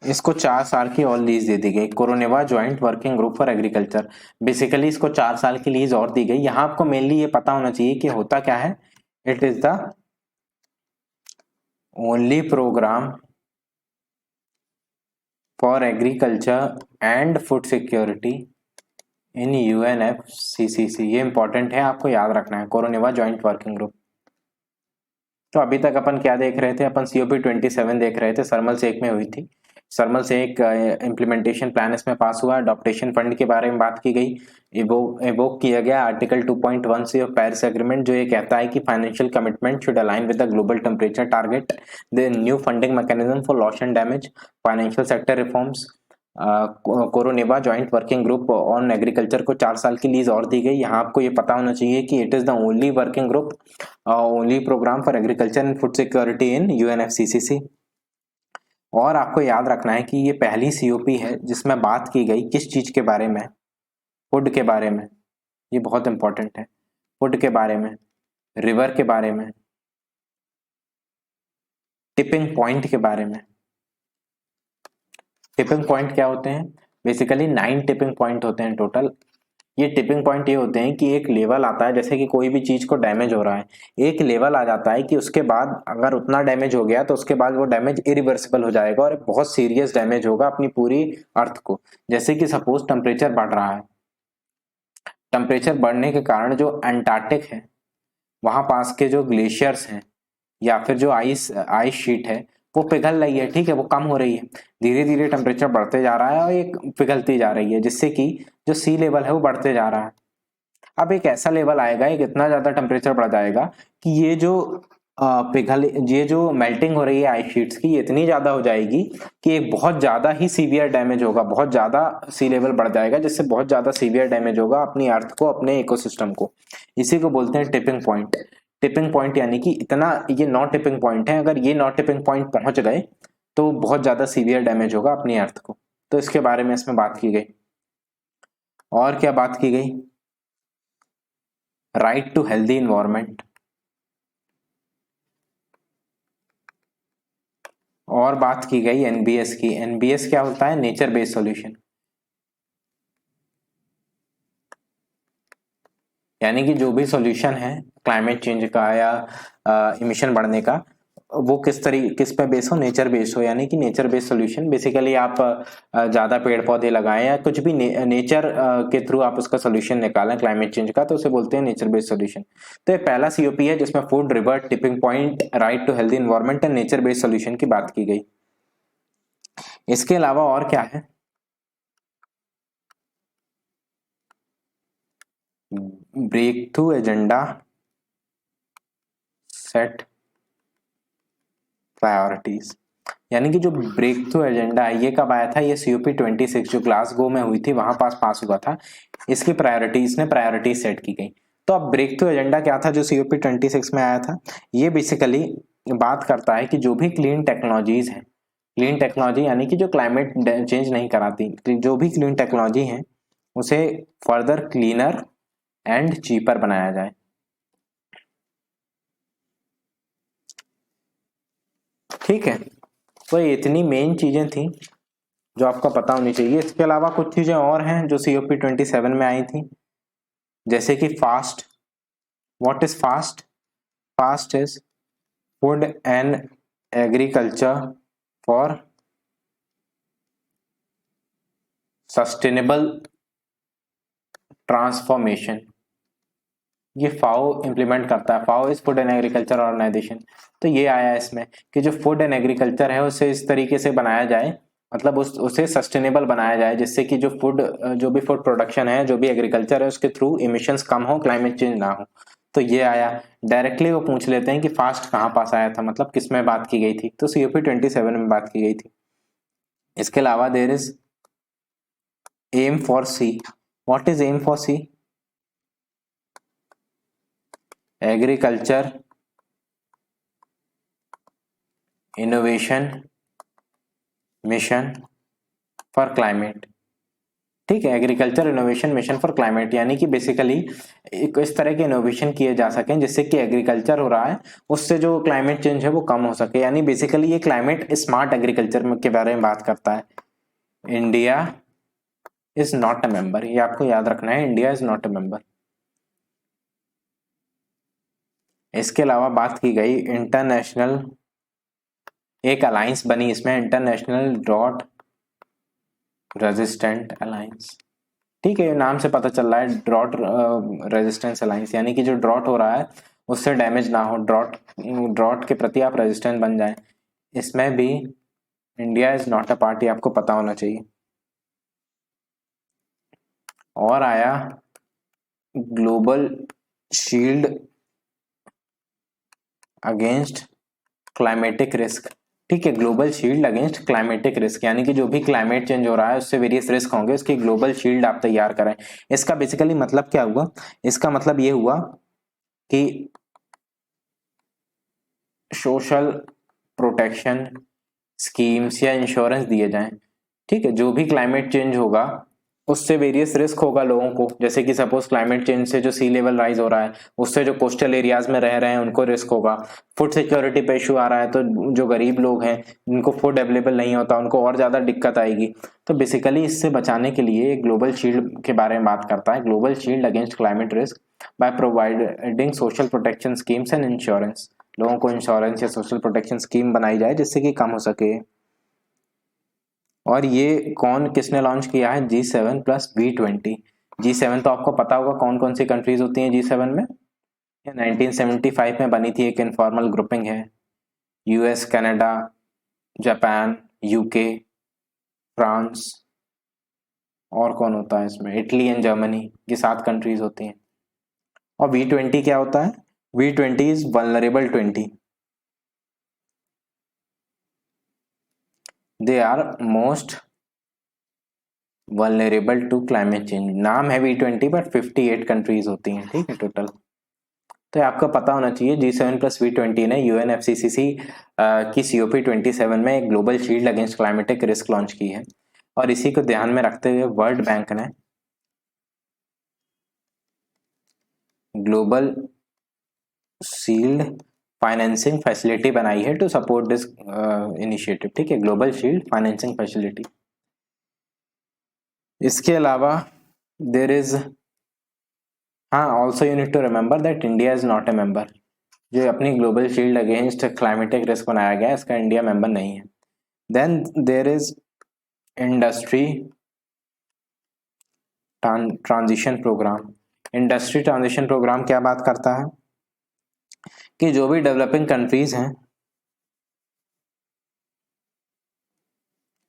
इसको 4 साल की और लीज दे दी गई, Koronivia joint working group for agriculture. Basically इसको 4 साल की लीज और दी गई। यहां आपको मेनली ये पता होना चाहिए कि होता क्या है, it is the only programme for agriculture and food security in UNFCCC। ये इंपॉर्टेंट है, आपको याद रखना है, कोरोनेवा ज्वाइंट वर्किंग ग्रुप। तो अभी तक अपन क्या देख रहे थे, अपन COP 27 देख रहे थे, शर्मल शेख में हुई थी। सरमल से एक इम्प्लीमेंटेशन प्लान इसमें पास हुआ। अडॉप्टेशन फंड के बारे में बात की गई। इवोक किया गया आर्टिकल 2.1 से ऑफ पेरिस एग्रीमेंट, जो ये कहता है कि financial commitment should align with the global temperature target, the new funding mechanism for loss and damage, financial sector reforms. Koronivia joint working group on agriculture को 4 साल की लीज और दी गई। यहाँ आपको ये पता होना चाहिए कि it is the only working group, only programme for agriculture and food security in UNFCCC. और आपको याद रखना है कि ये पहली सीओपी है जिसमें बात की गई किस चीज के बारे में, फूड के बारे में। ये बहुत इंपॉर्टेंट है, फूड के बारे में, रिवर के बारे में, टिपिंग पॉइंट के बारे में। टिपिंग पॉइंट क्या होते हैं? बेसिकली 9 टिपिंग पॉइंट होते हैं टोटल। ये टिपिंग पॉइंट ये होते हैं कि एक लेवल आता है, जैसे कि कोई भी चीज को डैमेज हो रहा है, एक लेवल आ जाता है कि उसके बाद अगर उतना डैमेज हो गया तो उसके बाद वो डैमेज इरिवर्सिबल हो जाएगा और बहुत सीरियस डैमेज होगा अपनी पूरी अर्थ को। जैसे कि सपोज टेम्परेचर बढ़ रहा है, टेम्परेचर बढ़ने के कारण जो अंटार्कटिक है वहां पास के जो ग्लेशियर्स हैं या फिर जो आइस आइस शीट है वो पिघल रही है, ठीक है, वो कम हो रही है। धीरे धीरे टेम्परेचर बढ़ते जा रहा है और ये पिघलती जा रही है, जिससे कि जो सी लेवल है वो बढ़ते जा रहा है। अब एक ऐसा लेवल आएगा, एक इतना ज्यादा टेम्परेचर बढ़ जाएगा कि ये जो ये जो मेल्टिंग हो रही है आइस शीट्स की, ये इतनी ज्यादा हो जाएगी कि एक बहुत ज्यादा ही सीवियर डैमेज होगा, बहुत ज्यादा सी लेवल बढ़ जाएगा, जिससे बहुत ज्यादा सीवियर डैमेज होगा अपनी अर्थ को, अपने इकोसिस्टम को। इसी को बोलते हैं टिपिंग पॉइंट। टिपिंग पॉइंट यानी कि इतना, ये नॉट टिपिंग पॉइंट है, अगर ये नॉट टिपिंग पॉइंट पहुंच गए तो बहुत ज्यादा सीवियर डैमेज होगा अपनी अर्थ को। तो इसके बारे में इसमें बात की गई। और क्या बात की गई? Right to healthy environment. और बात की गई एनबीएस की। एनबीएस क्या होता है? Nature based solution. यानी कि जो भी सॉल्यूशन है क्लाइमेट चेंज का या इमिशन बढ़ने का, वो किस पे बेस हो? नेचर बेस्ड हो। यानी कि नेचर बेस्ड सॉल्यूशन, बेसिकली आप ज्यादा पेड़ पौधे लगाएं या कुछ भी नेचर के थ्रू आप उसका सॉल्यूशन निकालें क्लाइमेट चेंज का, तो उसे बोलते हैं नेचर बेस्ड सॉल्यूशन। तो ये पहला सीओपी है जिसमें food, river, tipping point, right to healthy environment and nature based solution की बात की गई। इसके अलावा और क्या है? Breakthrough agenda, set priorities. यानी कि जो ब्रेक थ्रू एजेंडा है ये कब आया था? ये सीओपी 26 जो ग्लासगो में हुई थी वहां पास हुआ था। इसकी प्रायोरिटीज ने प्रायोरिटीज सेट की गई। तो अब ब्रेक थ्रू एजेंडा क्या था जो सीओपी 26 में आया था? ये बेसिकली बात करता है कि जो भी क्लीन टेक्नोलॉजीज है, क्लीन टेक्नोलॉजी यानी कि जो क्लाइमेट चेंज नहीं कराती, जो भी क्लीन टेक्नोलॉजी है उसे फर्दर क्लीनर एंड चीपर बनाया जाए। ठीक है, तो ये इतनी मेन चीजें थी जो आपको पता होनी चाहिए। इसके अलावा कुछ चीजें और हैं जो सीओपी 27 में आई थी, जैसे कि FAST. What is FAST? FAST is food and agriculture for sustainable transformation. ये फाओ इंप्लीमेंट करता है। FAO is food and agriculture organization. तो ये आया इसमें कि जो फूड एंड एग्रीकल्चर है उसे इस तरीके से बनाया जाए, मतलब उसे सस्टेनेबल बनाया जाए, जिससे कि जो भी फूड प्रोडक्शन है, जो भी एग्रीकल्चर है, उसके थ्रू इमिशंस कम हो, क्लाइमेट चेंज ना हो। तो ये आया। डायरेक्टली वो पूछ लेते हैं कि फास्ट कहाँ पास आया था, मतलब किस में बात की गई थी? तो सीओपी 27 में बात की गई थी। इसके अलावा there is M for C. What is M for C? Agriculture innovation mission for climate. ठीक है, agriculture innovation mission for climate, यानी कि बेसिकली इस तरह के इनोवेशन किए जा सकें जिससे कि एग्रीकल्चर हो रहा है उससे जो क्लाइमेट चेंज है वो कम हो सके। यानी बेसिकली ये क्लाइमेट स्मार्ट एग्रीकल्चर के बारे में बात करता है। India is not a member, ये आपको याद रखना है, India is not a member. इसके अलावा बात की गई इंटरनेशनल, एक अलायंस बनी इसमें, इंटरनेशनल ड्रॉट रेजिस्टेंट अलायंस। ठीक है, नाम से पता चल रहा है ड्रॉट रेजिस्टेंस अलायंस, यानी कि जो ड्रॉट हो रहा है उससे डैमेज ना हो, ड्रॉट के प्रति आप रेजिस्टेंट बन जाए। इसमें भी India is not a party, आपको पता होना चाहिए। और आया global shield against climatic risk. ठीक है, global shield against climatic risk, यानी कि जो भी क्लाइमेट चेंज हो रहा है उससे वेरियस रिस्क होंगे, उसकी ग्लोबल शील्ड आप तैयार करें। इसका बेसिकली मतलब क्या हुआ? इसका मतलब ये हुआ कि सोशल प्रोटेक्शन स्कीम्स या इंश्योरेंस दिए जाएं। ठीक है, जो भी क्लाइमेट चेंज होगा उससे वेरियस रिस्क होगा लोगों को, जैसे कि सपोज क्लाइमेट चेंज से जो सी लेवल राइज हो रहा है उससे जो कोस्टल एरियाज में रह रहे हैं उनको रिस्क होगा। फूड सिक्योरिटी पे इशू आ रहा है तो जो गरीब लोग हैं जिनको फूड अवेलेबल नहीं होता उनको और ज्यादा दिक्कत आएगी। तो बेसिकली इससे बचाने के लिए ग्लोबल शील्ड के बारे में बात करता है, global shield against climate risk by providing social protection schemes and insurance. लोगों को इंश्योरेंस या सोशल प्रोटेक्शन स्कीम बनाई जाए जिससे कि कम हो सके। और ये कौन किसने लॉन्च किया है? G7 plus B20। G7 तो आपको पता होगा कौन कौन सी कंट्रीज होती हैं G7 में। ये 1975 में बनी थी, एक इनफॉर्मल ग्रुपिंग है। US, Canada, Japan, UK, France, और कौन होता है इसमें? इटली एंड जर्मनी, ये 7 कंट्रीज होती हैं। और V20 क्या होता है? V20 is vulnerable 20। They are most vulnerable to climate change. नाम है V20 बट 58 कंट्रीज होती हैं, ठीक है टोटल। तो आपको पता होना चाहिए G7 प्लस V20 ने UNFCCC की COP27 में एक global shield against climatic risk launch की है। और इसी को ध्यान में रखते हुए वर्ल्ड बैंक ने ग्लोबल शील्ड फाइनेंसिंग फैसिलिटी बनाई है टू सपोर्ट दिस इनिशिएटिव। ठीक है, ग्लोबल शील्ड फाइनेंसिंग फैसिलिटी। इसके अलावा देर इज, हाँ, also you need to remember that India is not a member. जो अपनी global shield against climatic risk बनाया गया है इसका इंडिया मेंबर नहीं है। Then there is industry transition programme. Industry transition programme क्या बात करता है कि जो भी डेवलपिंग कंट्रीज हैं,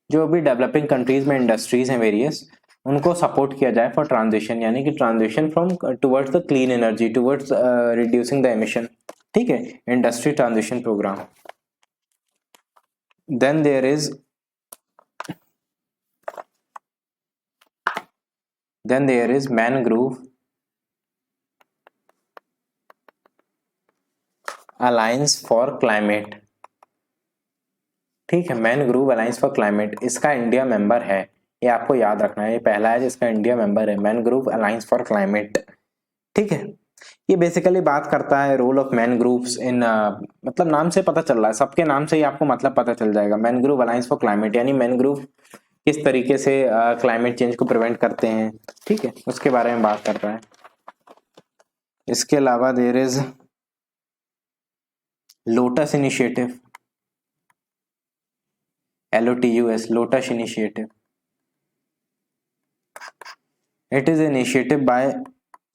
जो भी डेवलपिंग कंट्रीज में इंडस्ट्रीज हैं वेरियस, उनको सपोर्ट किया जाए फॉर ट्रांजिशन, यानी कि transition from towards the clean energy, towards reducing the emission. ठीक है, industry transition programme. Then there is mangrove alliance for climate. ठीक है, मैनग्रोव अलायंस फॉर क्लाइमेट, इसका इंडिया मेंबर है, ये आपको याद रखना है, ये पहला है जिसका इंडिया मेंबर है, मैनग्रोव अलायंस फॉर क्लाइमेट। ठीक है, ये बेसिकली बात करता है रोल ऑफ मैनग्रोव्स इन, मतलब नाम से पता चल रहा है, सबके नाम से ही आपको मतलब पता चल जाएगा। मैनग्रोव अलायंस फॉर क्लाइमेट यानी मैनग्रोव किस तरीके से क्लाइमेट चेंज को प्रिवेंट करते हैं, ठीक है, उसके बारे में बात कर रहा है। इसके अलावा there is LOTUS initiative, LOTUS, LOTUS initiative. It is initiative by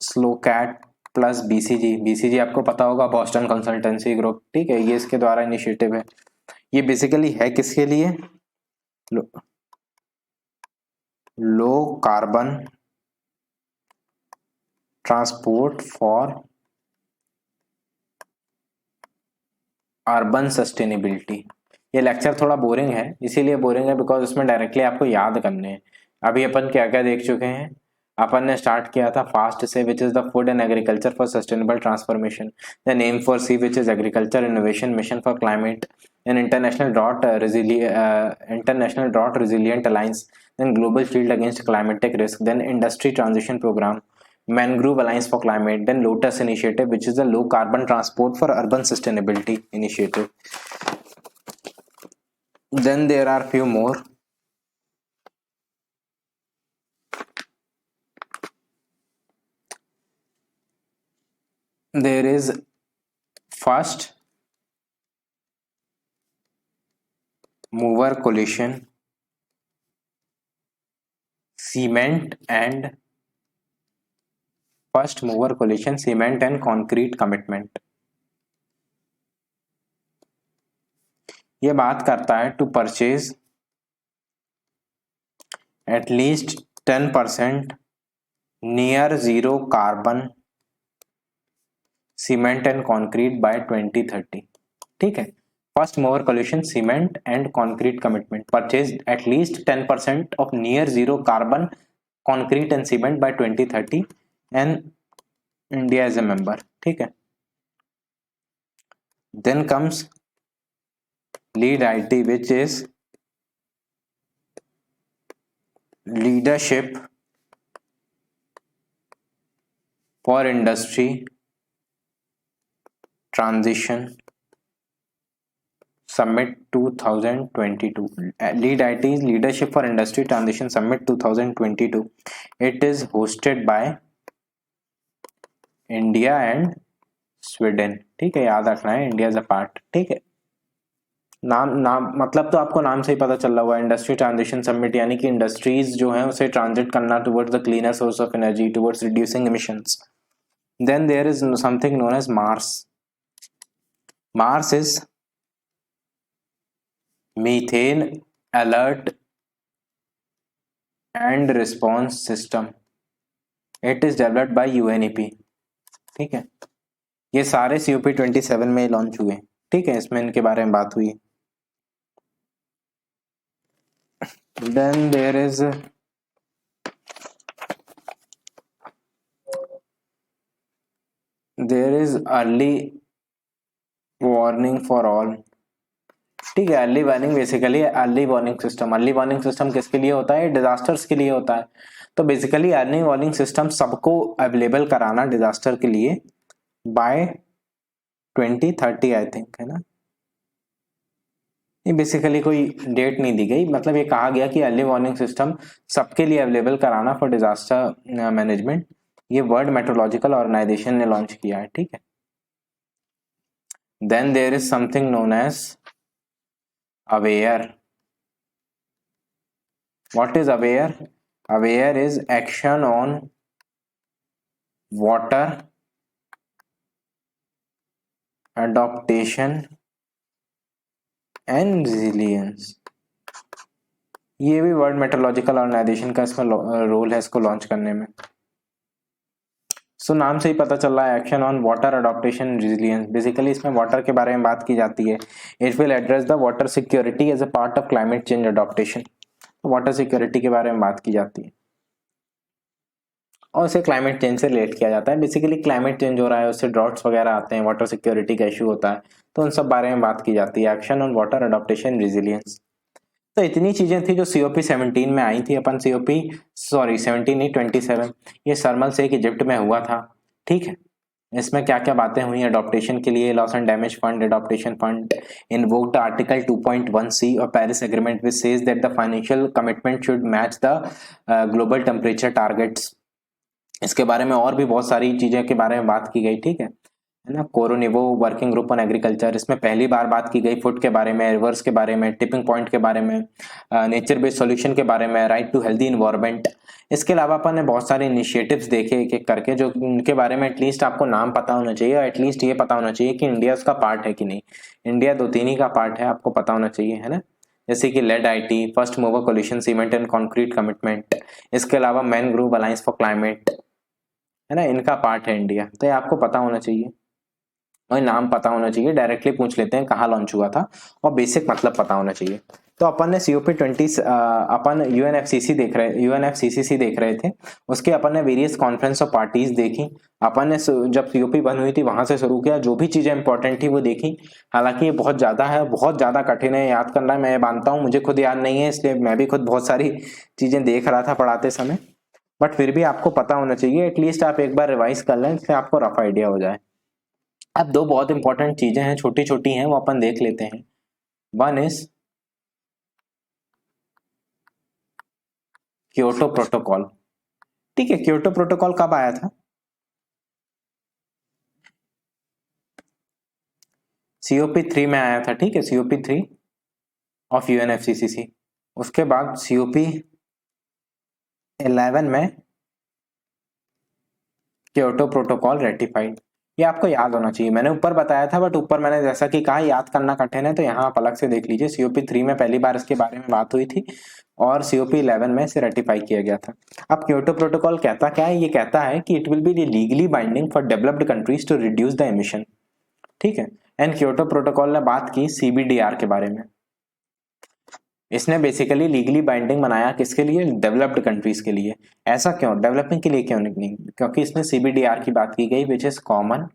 SLOCAT plus BCG आपको पता होगा, बॉस्टन कंसल्टेंसी ग्रुप। ठीक है, ये इसके द्वारा इनिशिएटिव है। ये बेसिकली है किसके लिए? Low carbon transport for urban sustainability. ये लेक्चर थोड़ा बोरिंग है, इसीलिए बोरिंग है बिकॉज उसमें डायरेक्टली आपको याद करने हैं। अभी अपन क्या क्या देख चुके हैं? अपन ने स्टार्ट किया था फास्ट से, which is the food and agriculture for sustainable transformation, then M for C which is agriculture innovation mission for climate, then international drought resilient alliance, then global shield against climatic risk, then industry transition programme, Mangrove Alliance for Climate, then Lotus Initiative, which is the low carbon transport for urban sustainability initiative. Then there are few more. There is first mover coalition, cement and first mover coalition, cement and concrete commitment. ये बात करता है to purchase at least 10% near zero carbon cement and concrete by 2030. ठीक है, first mover coalition cement and concrete commitment purchase at least 10% of near zero carbon concrete and cement by 2030 and India as a member. ठीक है, then comes lead IT which is leadership for industry transition Summit 2022. Lead IT is Leadership for Industry Transition Summit 2022. It is hosted by India and Sweden. ठीक है, याद रखना है India is a part. ठीक है, नाम मतलब तो आपको नाम से ही पता चल रहा हुआ, इंडस्ट्री ट्रांजिशन समिट, यानी कि इंडस्ट्रीज जो है उसे ट्रांजिट करना towards the cleaner source of energy, towards reducing emissions. Then there is something known as MARS. MARS is methane alert and response system. It is developed by UNEP. ठीक है, ये सारे COP 27 में launch हुए. ठीक है, इसमें इनके बारे में बात हुई. Then there is early warning for all. ठीक है, early warning basically early warning system. Early warning system किसके लिए होता है? डिजास्टर्स के लिए होता है. तो बेसिकली अर्ली वार्निंग सिस्टम सबको अवेलेबल कराना डिजास्टर के लिए बाय 2030 आई थिंक, है ना. ये बेसिकली कोई डेट नहीं दी गई, मतलब ये कहा गया कि अर्ली वार्निंग सिस्टम सबके लिए अवेलेबल कराना फॉर डिजास्टर मैनेजमेंट. ये वर्ल्ड मेट्रोलॉजिकल ऑर्गेनाइजेशन ने लॉन्च किया है. ठीक है, then there is something known as aware. What is aware? Aware is action on water adaptation and resilience. ये भी वर्ल्ड मेट्रोलॉजिकल ऑर्गेनाइजेशन का इसमें रोल है इसको लॉन्च करने में. सो नाम से ही पता चल रहा है, action on water adaptation resilience. Basically इसमें वाटर के बारे में बात की जाती है. It will address the water security as a part of climate change adaptation. Water security के बारे में बात की जाती है और इसे क्लाइमेट चेंज से रिलेट किया जाता है. बेसिकली क्लाइमेट चेंज हो रहा है, उससे ड्रॉट्स वगैरह आते हैं, वाटर सिक्योरिटी का इशू होता है, तो उन सब बारे में बात की जाती है. Action on water adaptation resilience. तो इतनी चीजें थी जो COP 17 में आई थी. अपन COP 17 नहीं 27, ये शर्मल शेख इजिप्ट में हुआ था. ठीक है, इसमें क्या क्या बातें हुई अडॉप्टेशन के लिए? Loss and damage fund, adaptation fund, invoked article 2.1C और Paris agreement which says that the financial commitment should match the global temperature targets. इसके बारे में और भी बहुत सारी चीजें के बारे में बात की गई. ठीक है ना. कोरोनिवो वर्किंग ग्रुप ऑन एग्रीकल्चर, इसमें पहली बार बात की गई फूड के बारे में, रिवर्स के बारे में, टिपिंग पॉइंट के बारे में, नेचर बेस्ड सॉल्यूशन के बारे में, राइट टू हेल्दी इन्वायरमेंट. इसके अलावा अपन ने बहुत सारे इनिशिएटिव्स देखे एक एक करके, जो उनके बारे में एटलीस्ट आपको नाम पता होना चाहिए और एटलीस्ट ये पता होना चाहिए कि इंडिया उसका पार्ट है कि नहीं. इंडिया 2-3 ही का पार्ट है, आपको पता होना चाहिए, है ना. जैसे कि lead IT, first mover coalition cement and concrete commitment. इसके अलावा मैनग्रोव अलायंस फॉर क्लाइमेट, है ना, इनका पार्ट है इंडिया. तो ये आपको पता होना चाहिए और नाम पता होना चाहिए. डायरेक्टली पूछ लेते हैं कहाँ लॉन्च हुआ था और बेसिक मतलब पता होना चाहिए. तो अपन ने COP 20 अपन UNFCCC देख रहे थे. उसके अपन ने वेरियस कॉन्फ्रेंस ऑफ पार्टीज देखी. अपन ने जब COP बन हुई थी वहां से शुरू किया, जो भी चीजें इंपॉर्टेंट थी वो देखी. हालांकि ये बहुत ज्यादा है, बहुत ज्यादा कठिन है याद करना. मैं मानता हूँ मुझे खुद याद नहीं है, इसलिए मैं भी खुद बहुत सारी चीजें देख रहा था पढ़ाते समय, बट फिर भी आपको पता होना चाहिए. एटलीस्ट आप एक बार रिवाइज कर लें, इससे आपको रफ आइडिया हो जाए. अब 2 बहुत इंपॉर्टेंट चीजें हैं, छोटी छोटी हैं, वो अपन देख लेते हैं. One is Kyoto protocol. ठीक है, क्योटो प्रोटोकॉल कब आया था? COP 3 में आया था. ठीक है, COP 3 ऑफ UNFCCC. उसके बाद COP 11 में क्योटो प्रोटोकॉल रेटिफाइड. ये आपको याद होना चाहिए। मैंने ऊपर बताया था, बट ऊपर मैंने जैसा कि कहा याद करना कठिन है, तो यहाँ आप अलग से देख लीजिए। COP3 में पहली बार इसके बारे में बात हुई थी और COP11 में इसे रेटिफाई किया गया था। अब क्योटो प्रोटोकॉल कहता क्या है? ये कहता है कि it will be legally binding for developed countries to reduce the emission, ठीक है। एंड क्योटो प्रोटोकॉल ने बात की CBDR के बारे में। इसने बेसिकली लीगली बाइंडिंग बनाया किसके लिए? डेवलप्ड कंट्रीज के लिए। ऐसा क्यों? डेवलपिंग के लिए क्यों नहीं? क्योंकि इसमें CBDR की बात की गई, which is common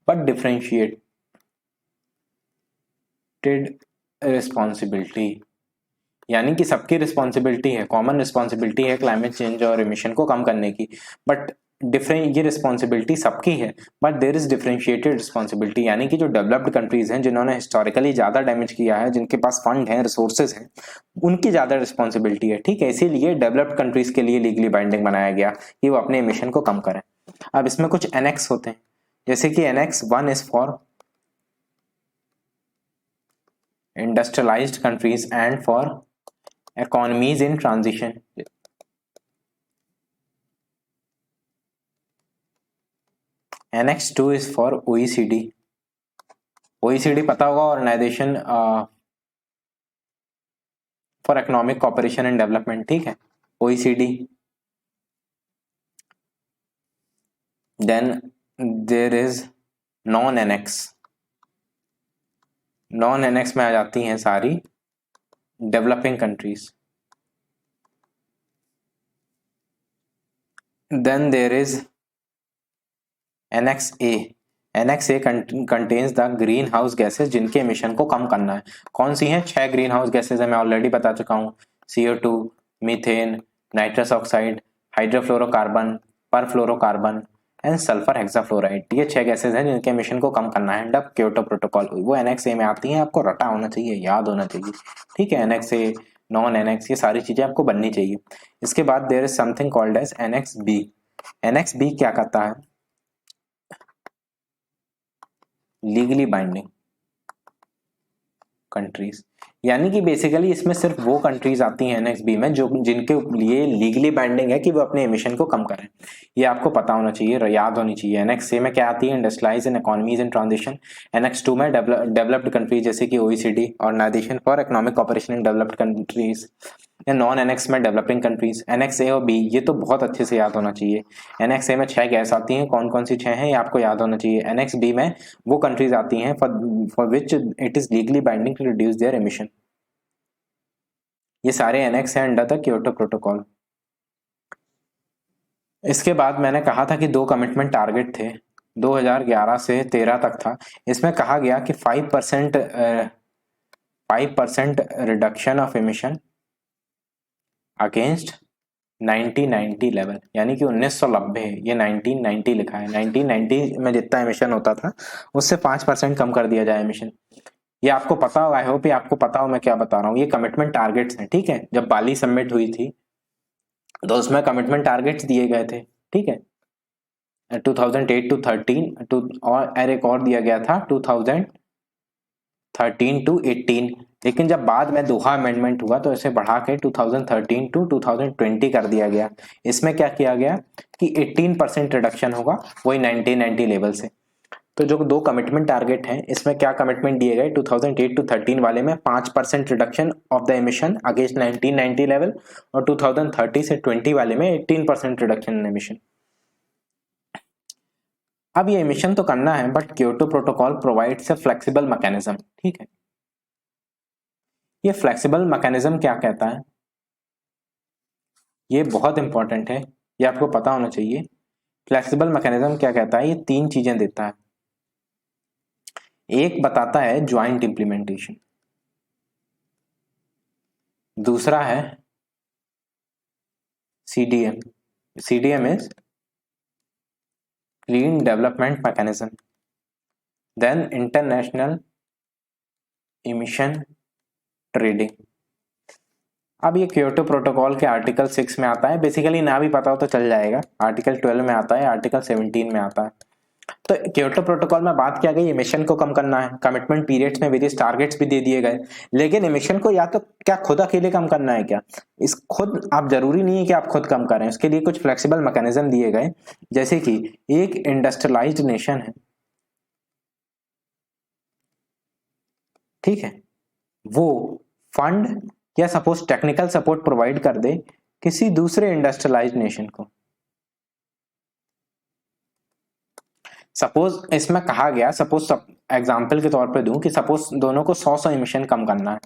but differentiated responsibility, यानी कि सबकी रिस्पॉन्सिबिलिटी है, कॉमन रिस्पॉन्सिबिलिटी है क्लाइमेट चेंज और इमिशन को कम करने की, बट डिफरेंट ये रिस्पॉन्सिबिलिटी सबकी है, but there is differentiated responsibility, यानी कि जो डेवलप्ड कंट्रीज हैं, जिन्होंने हिस्टोरिकली ज्यादा डैमेज किया है, जिनके पास फंड है, रिसोर्सेज हैं, उनकी ज्यादा रिस्पॉन्सिबिलिटी है, ठीक है। इसीलिए डेवलप्ड कंट्रीज के लिए लीगली बाइंडिंग बनाया गया कि वो अपने इमिशन को कम करें। अब इसमें कुछ एनेक्स होते हैं, जैसे कि annex 1 is for industrialised countries and for economies in transition. Annex 2 is for OECD. OECD पता होगा, organisation for economic cooperation and development, ठीक है, OECD। Then there is non annex. Non annex में आ जाती हैं सारी developing countries. Then there is annex A. Annex A contains the green house gases जिनके एमिशन को कम करना है। कौन सी हैं? 6 ग्रीन हाउस गैसेज है, मैं ऑलरेडी बता चुका हूँ। CO2, methane, nitrous oxide, hydrofluorocarbon, perfluorocarbon and sulphur hexafluoride. ये 6 गैसेज हैं जिनके एमिशन को कम करना है। डब क्योटो प्रोटोकॉल वो एनेक्स ए में आती हैं, आपको रटा होना चाहिए, याद होना चाहिए, ठीक है। एनेक्स ए, नॉन एनेक्स, ये सारी चीजें आपको बननी चाहिए। इसके बाद there is something called as annex B. Annex B क्या करता है? लीगली बाइंडिंग कंट्रीज, यानी कि बेसिकली इसमें सिर्फ वो कंट्रीज आती हैं एनेक्स बी में जो जिनके लिए लीगली बाइंडिंग है कि वो अपने एमिशन को कम करें। ये आपको पता होना चाहिए, याद होनी चाहिए। एनेक्स ए में क्या आती है? Industrialise and economies in transition. Annex 2 में डेवलप्ड कंट्रीज जैसे कि OECD, organisation for economic cooperation in developed countries. Non annex में डेवलपिंग कंट्रीज। एनेक्स ए और बी ये तो बहुत अच्छे से याद होना चाहिए। एनेक्स ए में 6 गैस आती हैं, कौन कौन सी 6 हैं ये आपको याद होना चाहिए। एनेक्स बी में वो कंट्रीज आती हैं for which it is legally binding to reduce their emission. ये सारे एनेक्स हैं अंडर द क्योटो प्रोटोकॉल। इसके बाद मैंने कहा था कि 2 कमिटमेंट टारगेट थे, 2011 से 13 तक था। इसमें कहा गया कि 5% reduction of emission against 1990 level, यानी कि 1990, ये 1990 लिखा है। 1990 में जितना एमिशन होता था उससे 5% कम कर दिया जाए एमिशन। ये आपको पता होगा, आई होप ये आपको पता हो मैं क्या बता रहा हूँ। ये कमिटमेंट टारगेट्स हैं, ठीक है। जब बाली समिट हुई थी तो उसमें कमिटमेंट टारगेट्स दिए गए थे, ठीक है। 2008 to 13 और एक और दिया गया था 2013 to 18, लेकिन जब बाद में दोहा अमेंडमेंट हुआ तो इसे बढ़ा के 2013 to 2020 कर दिया गया। इसमें क्या किया गया कि 18% रिडक्शन होगा वही 1990 लेवल से। तो जो 2 कमिटमेंट टारगेट हैं इसमें क्या कमिटमेंट दिए गए? 2008 to 13 वाले में 5% reduction of the emission against 1990 level, और 2030 से 20 वाले में 18% रिडक्शन इन एमिशन। अब ये एमिशन तो करना है, but Kyoto protocol provides a flexible mechanism, ठीक है। ये फ्लेक्सिबल मैकेनिज्म क्या कहता है? ये बहुत इंपॉर्टेंट है, ये आपको पता होना चाहिए। फ्लेक्सिबल मैकेनिज्म क्या कहता है? ये 3 चीजें देता है। एक बताता है ज्वाइंट इंप्लीमेंटेशन, दूसरा है CDM। CDM is clean development mechanism. Then international emission trading. अब ये क्योटो प्रोटोकॉल के आर्टिकल 6 में आता है, बेसिकली ना भी पता हो तो चल जाएगा। आर्टिकल 12 में आता है, आर्टिकल 17 में आता है। तो क्योटो प्रोटोकॉल में बात किया गई इमिशन को कम करना है, कमिटमेंट पीरियड्स में वेरियस टारगेट्स भी दे दिए गए, लेकिन इमिशन को या तो क्या खुद अकेले कम करना है क्या, इस खुद आप जरूरी नहीं है कि आप खुद कम करें, उसके लिए कुछ फ्लेक्सिबल मैकेनिज्म दिए गए, जैसे कि एक इंडस्ट्रियलाइज्ड नेशन है, ठीक है, वो फंड या सपोज टेक्निकल सपोर्ट प्रोवाइड कर दे किसी दूसरे इंडस्ट्रियलाइज्ड नेशन को। सपोज इसमें कहा गया, सपोज एग्जांपल के तौर पे दूं कि सपोज दोनों को 100 इमिशन कम करना है,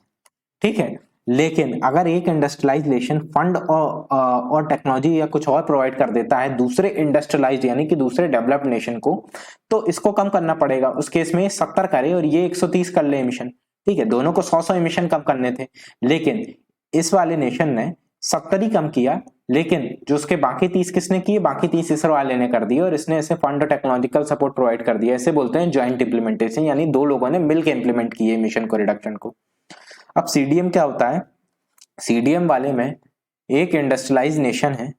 ठीक है, लेकिन अगर एक इंडस्ट्रियलाइजेशन फंड और टेक्नोलॉजी या कुछ और प्रोवाइड कर देता है दूसरे इंडस्ट्रियलाइज यानी कि दूसरे डेवलप्ड नेशन को, तो इसको कम करना पड़ेगा। उस केस में 70 करे और ये 130 कर ले इमिशन, ठीक है, दोनों को 100 इमिशन कम करने थे, लेकिन इस वाले नेशन ने 70 ही कम किया, लेकिन जो उसके बाकी 30 किसने किए, बाकी 30 इस वाले ने कर दिए और इसने इसे फंड और टेक्नोलॉजिकल सपोर्ट प्रोवाइड कर दिया। इसे बोलते हैं ज्वाइंट इंप्लीमेंटेशन, यानी दो लोगों ने मिलकर इंप्लीमेंट किए मिशन को, रिडक्शन को। अब सीडीएम क्या होता है, सीडीएम वाले में एक इंडस्ट्रियलाइज नेशन है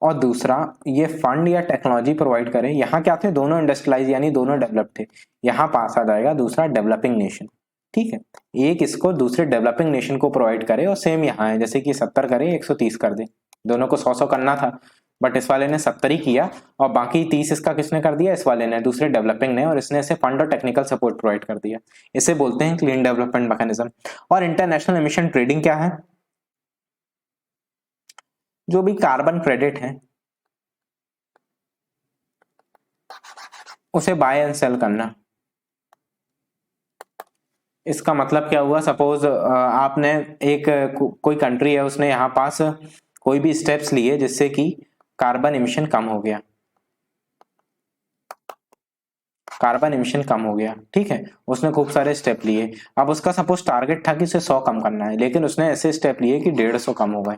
और दूसरा ये फंड या टेक्नोलॉजी प्रोवाइड करे। यहाँ क्या थे, दोनों इंडस्ट्रियलाइज यानी दोनों डेवलप थे, यहाँ पास आ जाएगा दूसरा डेवलपिंग नेशन, ठीक है, एक इसको दूसरे डेवलपिंग नेशन को प्रोवाइड करे और सेम यहाँ है, जैसे कि 70 करे 130 कर दे, दोनों को 100 करना था, बट इस वाले ने 70 ही किया और बाकी 30 इसका किसने कर दिया, इस वाले ने, दूसरे डेवलपिंग ने, और इसने इसे फंड और टेक्निकल सपोर्ट प्रोवाइड कर दिया। इसे बोलते हैं क्लीन डेवलपमेंट मैकेनिज्म। और इंटरनेशनल एमिशन ट्रेडिंग क्या है, जो भी कार्बन क्रेडिट है उसे बाय एंड सेल करना। इसका मतलब क्या हुआ, सपोज आपने एक कोई कंट्री है, उसने यहाँ पास कोई भी स्टेप्स लिए जिससे कि कार्बन इमिशन कम हो गया, कार्बन इमिशन कम हो गया, ठीक है, उसने खूब सारे स्टेप लिए। अब उसका सपोज टारगेट था कि उसे 100 कम करना है, लेकिन उसने ऐसे स्टेप लिए कि 150 कम हो गए।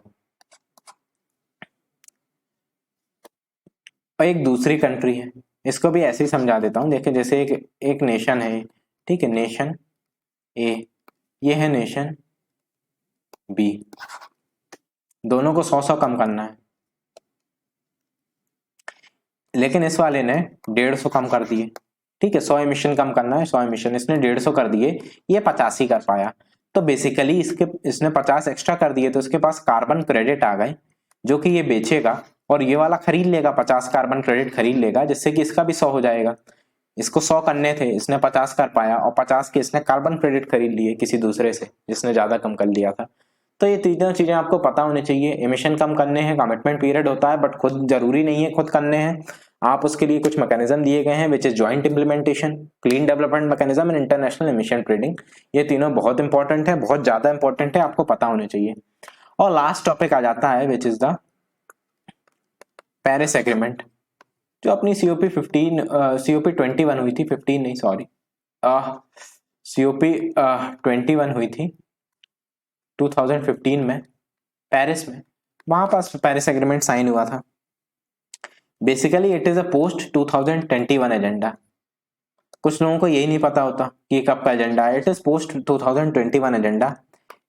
और एक दूसरी कंट्री है, इसको भी ऐसे ही समझा देता हूं, देखिए जैसे एक नेशन है, ठीक है, नेशन ए, ये है नेशन बी, दोनों को 100 कम करना है, लेकिन इस वाले ने 150 कम कर दिए, ठीक है, 100 इमिशन कम करना है, 100 इमिशन इसने 150 कर दिए, ये 85 कर पाया, तो बेसिकली इसने 50 एक्स्ट्रा कर दिए, तो इसके पास कार्बन क्रेडिट आ गए जो कि ये बेचेगा और ये वाला खरीद लेगा, 50 कार्बन क्रेडिट खरीद लेगा, जिससे कि इसका भी 100 हो जाएगा। इसको 100 करने थे, इसने 50 कर पाया और 50 के इसने कार्बन क्रेडिट खरीद लिए किसी दूसरे से जिसने ज्यादा कम कर लिया था। तो ये तीनों चीजें आपको पता होनी चाहिए। एमिशन कम करने हैं, कमिटमेंट पीरियड होता है, बट खुद जरूरी नहीं है खुद करने हैं, आप उसके लिए कुछ मैकेनिज्म दिए गए हैं, which is joint implementation, clean development mechanism and international emission trading. ये तीनों बहुत इंपॉर्टेंट है, बहुत ज्यादा इंपॉर्टेंट है, आपको पता होने चाहिए। और लास्ट टॉपिक आ जाता है विच इज द पेरिस एग्रीमेंट, जो अपनी COP 21 हुई थी, 15 नहीं सॉरी, COP 21 हुई थी 2015 में पेरिस में, वहां पास पेरिस एग्रीमेंट साइन हुआ था। Basically it is a post 2021 agenda. कुछ लोगों को यही नहीं पता होता कि कब का एजेंडा है। It is post 2021 agenda,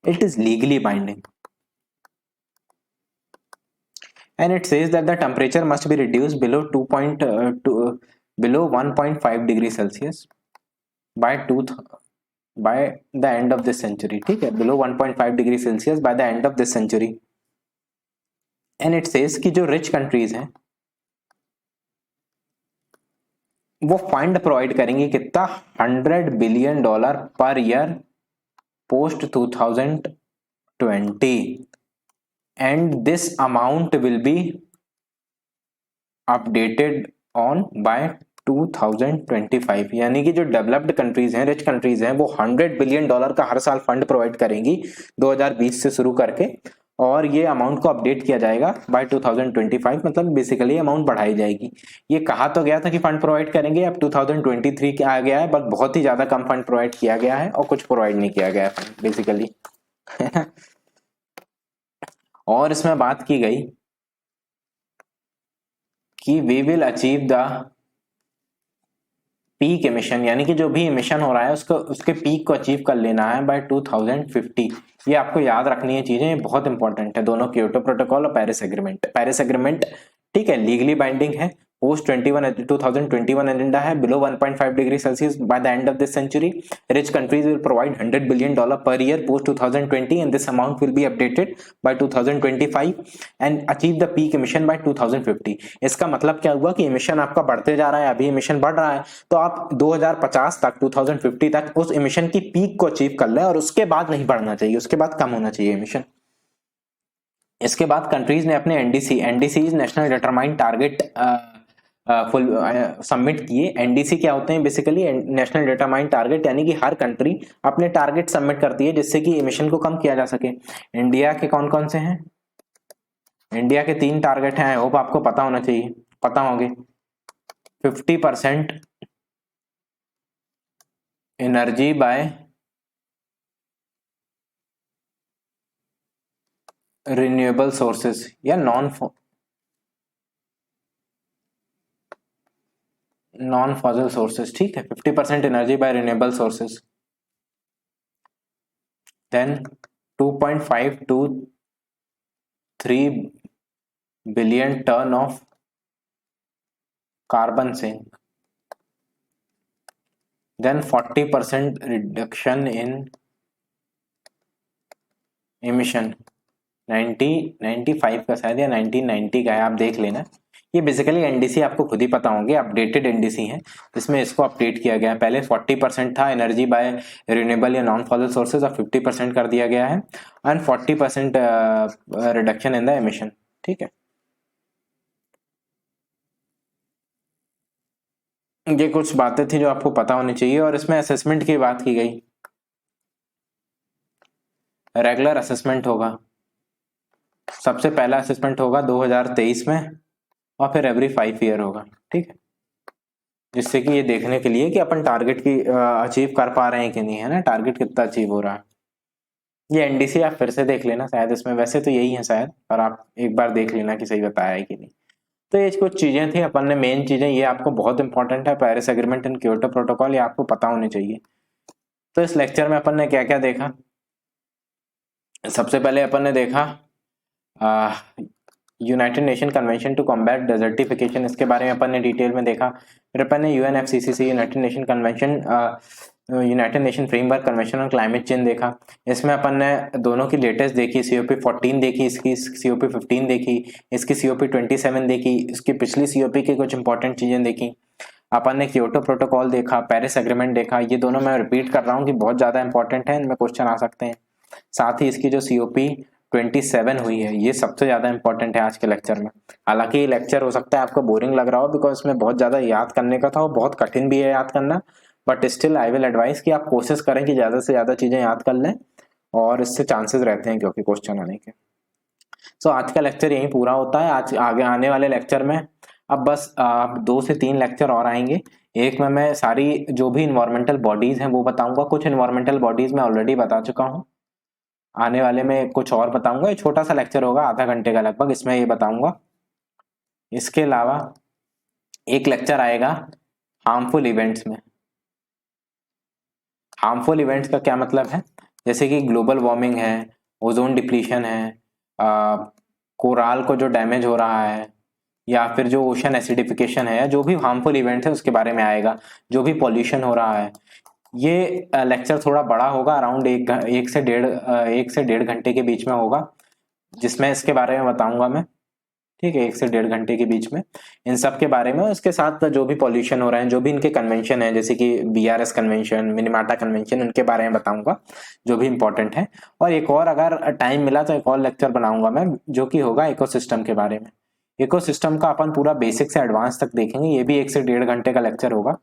it is legally binding and it says that the temperature must be reduced below 1.5 degree Celsius by the end of this century, ठीक है, below 1.5 degree Celsius by the end of this century। and it says कि जो rich countries हैं वो fund provide करेंगे कितना, $100 billion per year post 2020 and this amount will be updated on by 2025। यानी कि जो डेवलप्ड कंट्रीज हैं, रिच कंट्रीज हैं, वो $100 बिलियन का हर साल फंड प्रोवाइड करेंगी 2020 से शुरू करके, और ये अमाउंट को अपडेट किया जाएगा बाय 2025, मतलब बेसिकली अमाउंट बढ़ाई जाएगी। ये कहा तो गया था कि फंड प्रोवाइड करेंगे, अब 2023 के आ गया है, बट बहुत ही ज्यादा कम फंड प्रोवाइड किया गया है और कुछ प्रोवाइड नहीं किया गया है बेसिकली। और इसमें बात की गई कि we will achieve the peak emission, यानी कि जो भी एमिशन हो रहा है उसके पीक को अचीव कर लेना है बाय 2050। ये आपको याद रखनी है चीजें, ये बहुत इंपॉर्टेंट है, दोनों क्योटो प्रोटोकॉल और पेरिस एग्रीमेंट। पेरिस एग्रीमेंट ठीक है लीगली बाइंडिंग है, पोस्ट 2021 एजेंडा है below 1.5 degree Celsius by the end of this century rich countries will provide $100 billion per year post 2020 and this amount will be updated by 2025 and achieve the peak emission by 2050। इसका मतलब क्या हुआ कि emission आपका बढ़ते जा रहा है, अभी इमिशन बढ़ रहा है, तो आप 2050 तक 2050 तक उस इमिशन की पीक को अचीव कर लें और उसके बाद नहीं बढ़ना चाहिए, उसके बाद कम होना चाहिए इमिशन। इसके बाद कंट्रीज ने अपने NDC national determined target full submit किए। एनडीसी क्या होते हैं? बेसिकली नेशनल डिटरमाइंड टारगेट, यानी कि हर कंट्री अपने टारगेट सबमिट करती है जिससे कि इमिशन को कम किया जा सके। इंडिया के कौन कौन से हैं? इंडिया के 3 टारगेट हैं, आई होप आपको पता होना चाहिए, पता होंगे। 50% एनर्जी बाय रिन्यूएबल सोर्सेस या नॉन फॉसिल सोर्सेस, ठीक है। 50% energy by renewable sources, then 2.5 to 3 billion ton of carbon sink, then 40% reduction in emission. 95 का शायद या 1990 का है, आप देख लेना। ये बेसिकली एनडीसी आपको खुद ही पता होंगे, अपडेटेड एनडीसी है, इसमें इसको अपडेट किया गया है। पहले 40% था एनर्जी बाय रिन्यूएबल या नॉन फॉसिल सोर्सेज, और 50% कर दिया गया है, and 40% reduction in the emission, ठीक है। ये कुछ बातें थी जो आपको पता होनी चाहिए। और इसमें असेसमेंट की बात की गई, रेगुलर असेसमेंट होगा। सबसे पहला असेसमेंट होगा 2023 में, और फिर एवरी 5 ईयर होगा, ठीक है, जिससे कि ये देखने के लिए कि अपन टारगेट की अचीव कर पा रहे हैं कि नहीं, है ना, टारगेट कितना अचीव हो रहा है। ये एनडीसी आप फिर से देख लेना, शायद इसमें वैसे तो यही है शायद, पर आप एक बार देख लेना कि सही बताया है कि नहीं। तो ये कुछ चीजें थी अपन ने, मेन चीजें, ये आपको बहुत इंपॉर्टेंट है, Paris agreement and Kyoto protocol, ये आपको पता होने चाहिए। तो इस लेक्चर में अपन ने क्या क्या देखा? सबसे पहले अपन ने देखा United nation convention to combat desertification, इसके बारे में अपन ने डिटेल में देखा। फिर अपन ने UNFCCC United nation convention United nation framework convention on climate change देखा। इसमें अपन ने दोनों की लेटेस्ट देखी, COP 14 देखी, इसकी COP 15 देखी, इसकी COP 27 देखी, इसकी पिछली COP की कुछ इंपॉर्टेंट चीजें देखी। अपन ने क्योटो प्रोटोकॉल देखा, पेरिस एग्रीमेंट देखा। ये दोनों मैं रिपीट कर रहा हूँ कि बहुत ज्यादा इंपॉर्टेंट है, इनमें क्वेश्चन आ सकते हैं। साथ ही इसकी जो COP 27 हुई है, ये सबसे ज्यादा इंपॉर्टेंट है आज के लेक्चर में। हालांकि ये लेक्चर हो सकता है आपको बोरिंग लग रहा हो, बिकॉज इसमें बहुत ज्यादा याद करने का था और बहुत कठिन भी है याद करना, but still I will advice कि आप कोशिश करें कि ज्यादा से ज्यादा चीजें याद कर लें, और इससे चांसेस रहते हैं क्योंकि क्वेश्चन आने के। सो आज का लेक्चर यही पूरा होता है। आज आगे आने वाले लेक्चर में अब बस 2 से 3 लेक्चर और आएंगे। एक में मैं सारी जो भी इन्वायरमेंटल बॉडीज हैं वो बताऊंगा, कुछ इन्वायरमेंटल बॉडीज मैं ऑलरेडी बता चुका हूँ, आने वाले में कुछ और बताऊंगा। ये छोटा सा लेक्चर होगा, आधा घंटे का लगभग, इसमें ये बताऊंगा। इसके अलावा एक लेक्चर आएगा हार्मफुल इवेंट्स में। हार्मफुल इवेंट्स का क्या मतलब है? जैसे कि ग्लोबल वार्मिंग है, ओजोन डिप्लीशन है, कोराल को जो डैमेज हो रहा है, या फिर जो ओशन एसिडिफिकेशन है, या जो भी हार्मफुल इवेंट्स है उसके बारे में आएगा। जो भी पॉल्यूशन हो रहा है, ये लेक्चर थोड़ा बड़ा होगा, अराउंड 1 से 1.5 घंटे के बीच में होगा, जिसमें इसके बारे में बताऊंगा मैं, ठीक है, 1 से 1.5 घंटे के बीच में इन सब के बारे में। उसके साथ जो भी पॉल्यूशन हो रहा है, जो भी इनके कन्वेंशन है, जैसे कि BRS कन्वेंशन, मिनीमाटा कन्वेंशन, उनके बारे में बताऊंगा जो भी इंपॉर्टेंट है। और एक और अगर टाइम मिला तो एक और लेक्चर बनाऊंगा मैं, जो कि होगा इकोसिस्टम के बारे में। इकोसिस्टम का अपन पूरा बेसिक से एडवांस तक देखेंगे, ये भी 1 से 1.5 घंटे का लेक्चर होगा।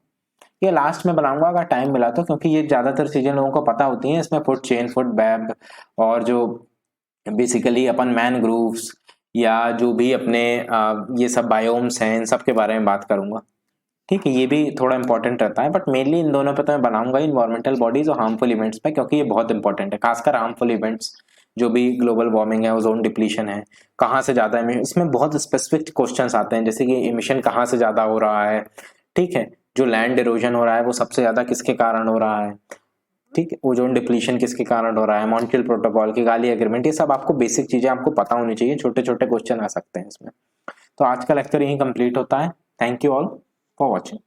ये लास्ट में बनाऊंगा अगर टाइम मिला तो, क्योंकि ये ज्यादातर चीजें लोगों को पता होती हैं। इसमें फूड चेन, फूड वेब, और जो बेसिकली अपन मैनग्रोव्स, या जो भी अपने ये सब बायोम्स हैं, इन सब के बारे में बात करूंगा, ठीक है। ये भी थोड़ा इंपॉर्टेंट रहता है, बट मेनली इन दोनों पे तो मैं बनाऊंगा, इन्वायरमेंटल बॉडीज और हार्मफुल इवेंट्स पे, क्योंकि ये बहुत इंपॉर्टेंट है, खासकर हार्मफुल इवेंट्स, जो भी ग्लोबल वार्मिंग है, ओजोन डिप्लीशन है, कहाँ से ज्यादा इसमें बहुत स्पेसिफिक क्वेश्चंस आते हैं, जैसे कि इमिशन कहाँ से ज्यादा हो रहा है, ठीक है, जो लैंड इरोजन हो रहा है वो सबसे ज्यादा किसके कारण हो रहा है, ठीक है, ओजोन डिप्लीशन किसके कारण हो रहा है, मॉन्ट्रियल प्रोटोकॉल, किगाली एग्रीमेंट, ये सब आपको बेसिक चीजें आपको पता होनी चाहिए, छोटे छोटे क्वेश्चन आ सकते हैं इसमें। तो आज का लेक्चर यही कंप्लीट होता है। Thank you all for watching.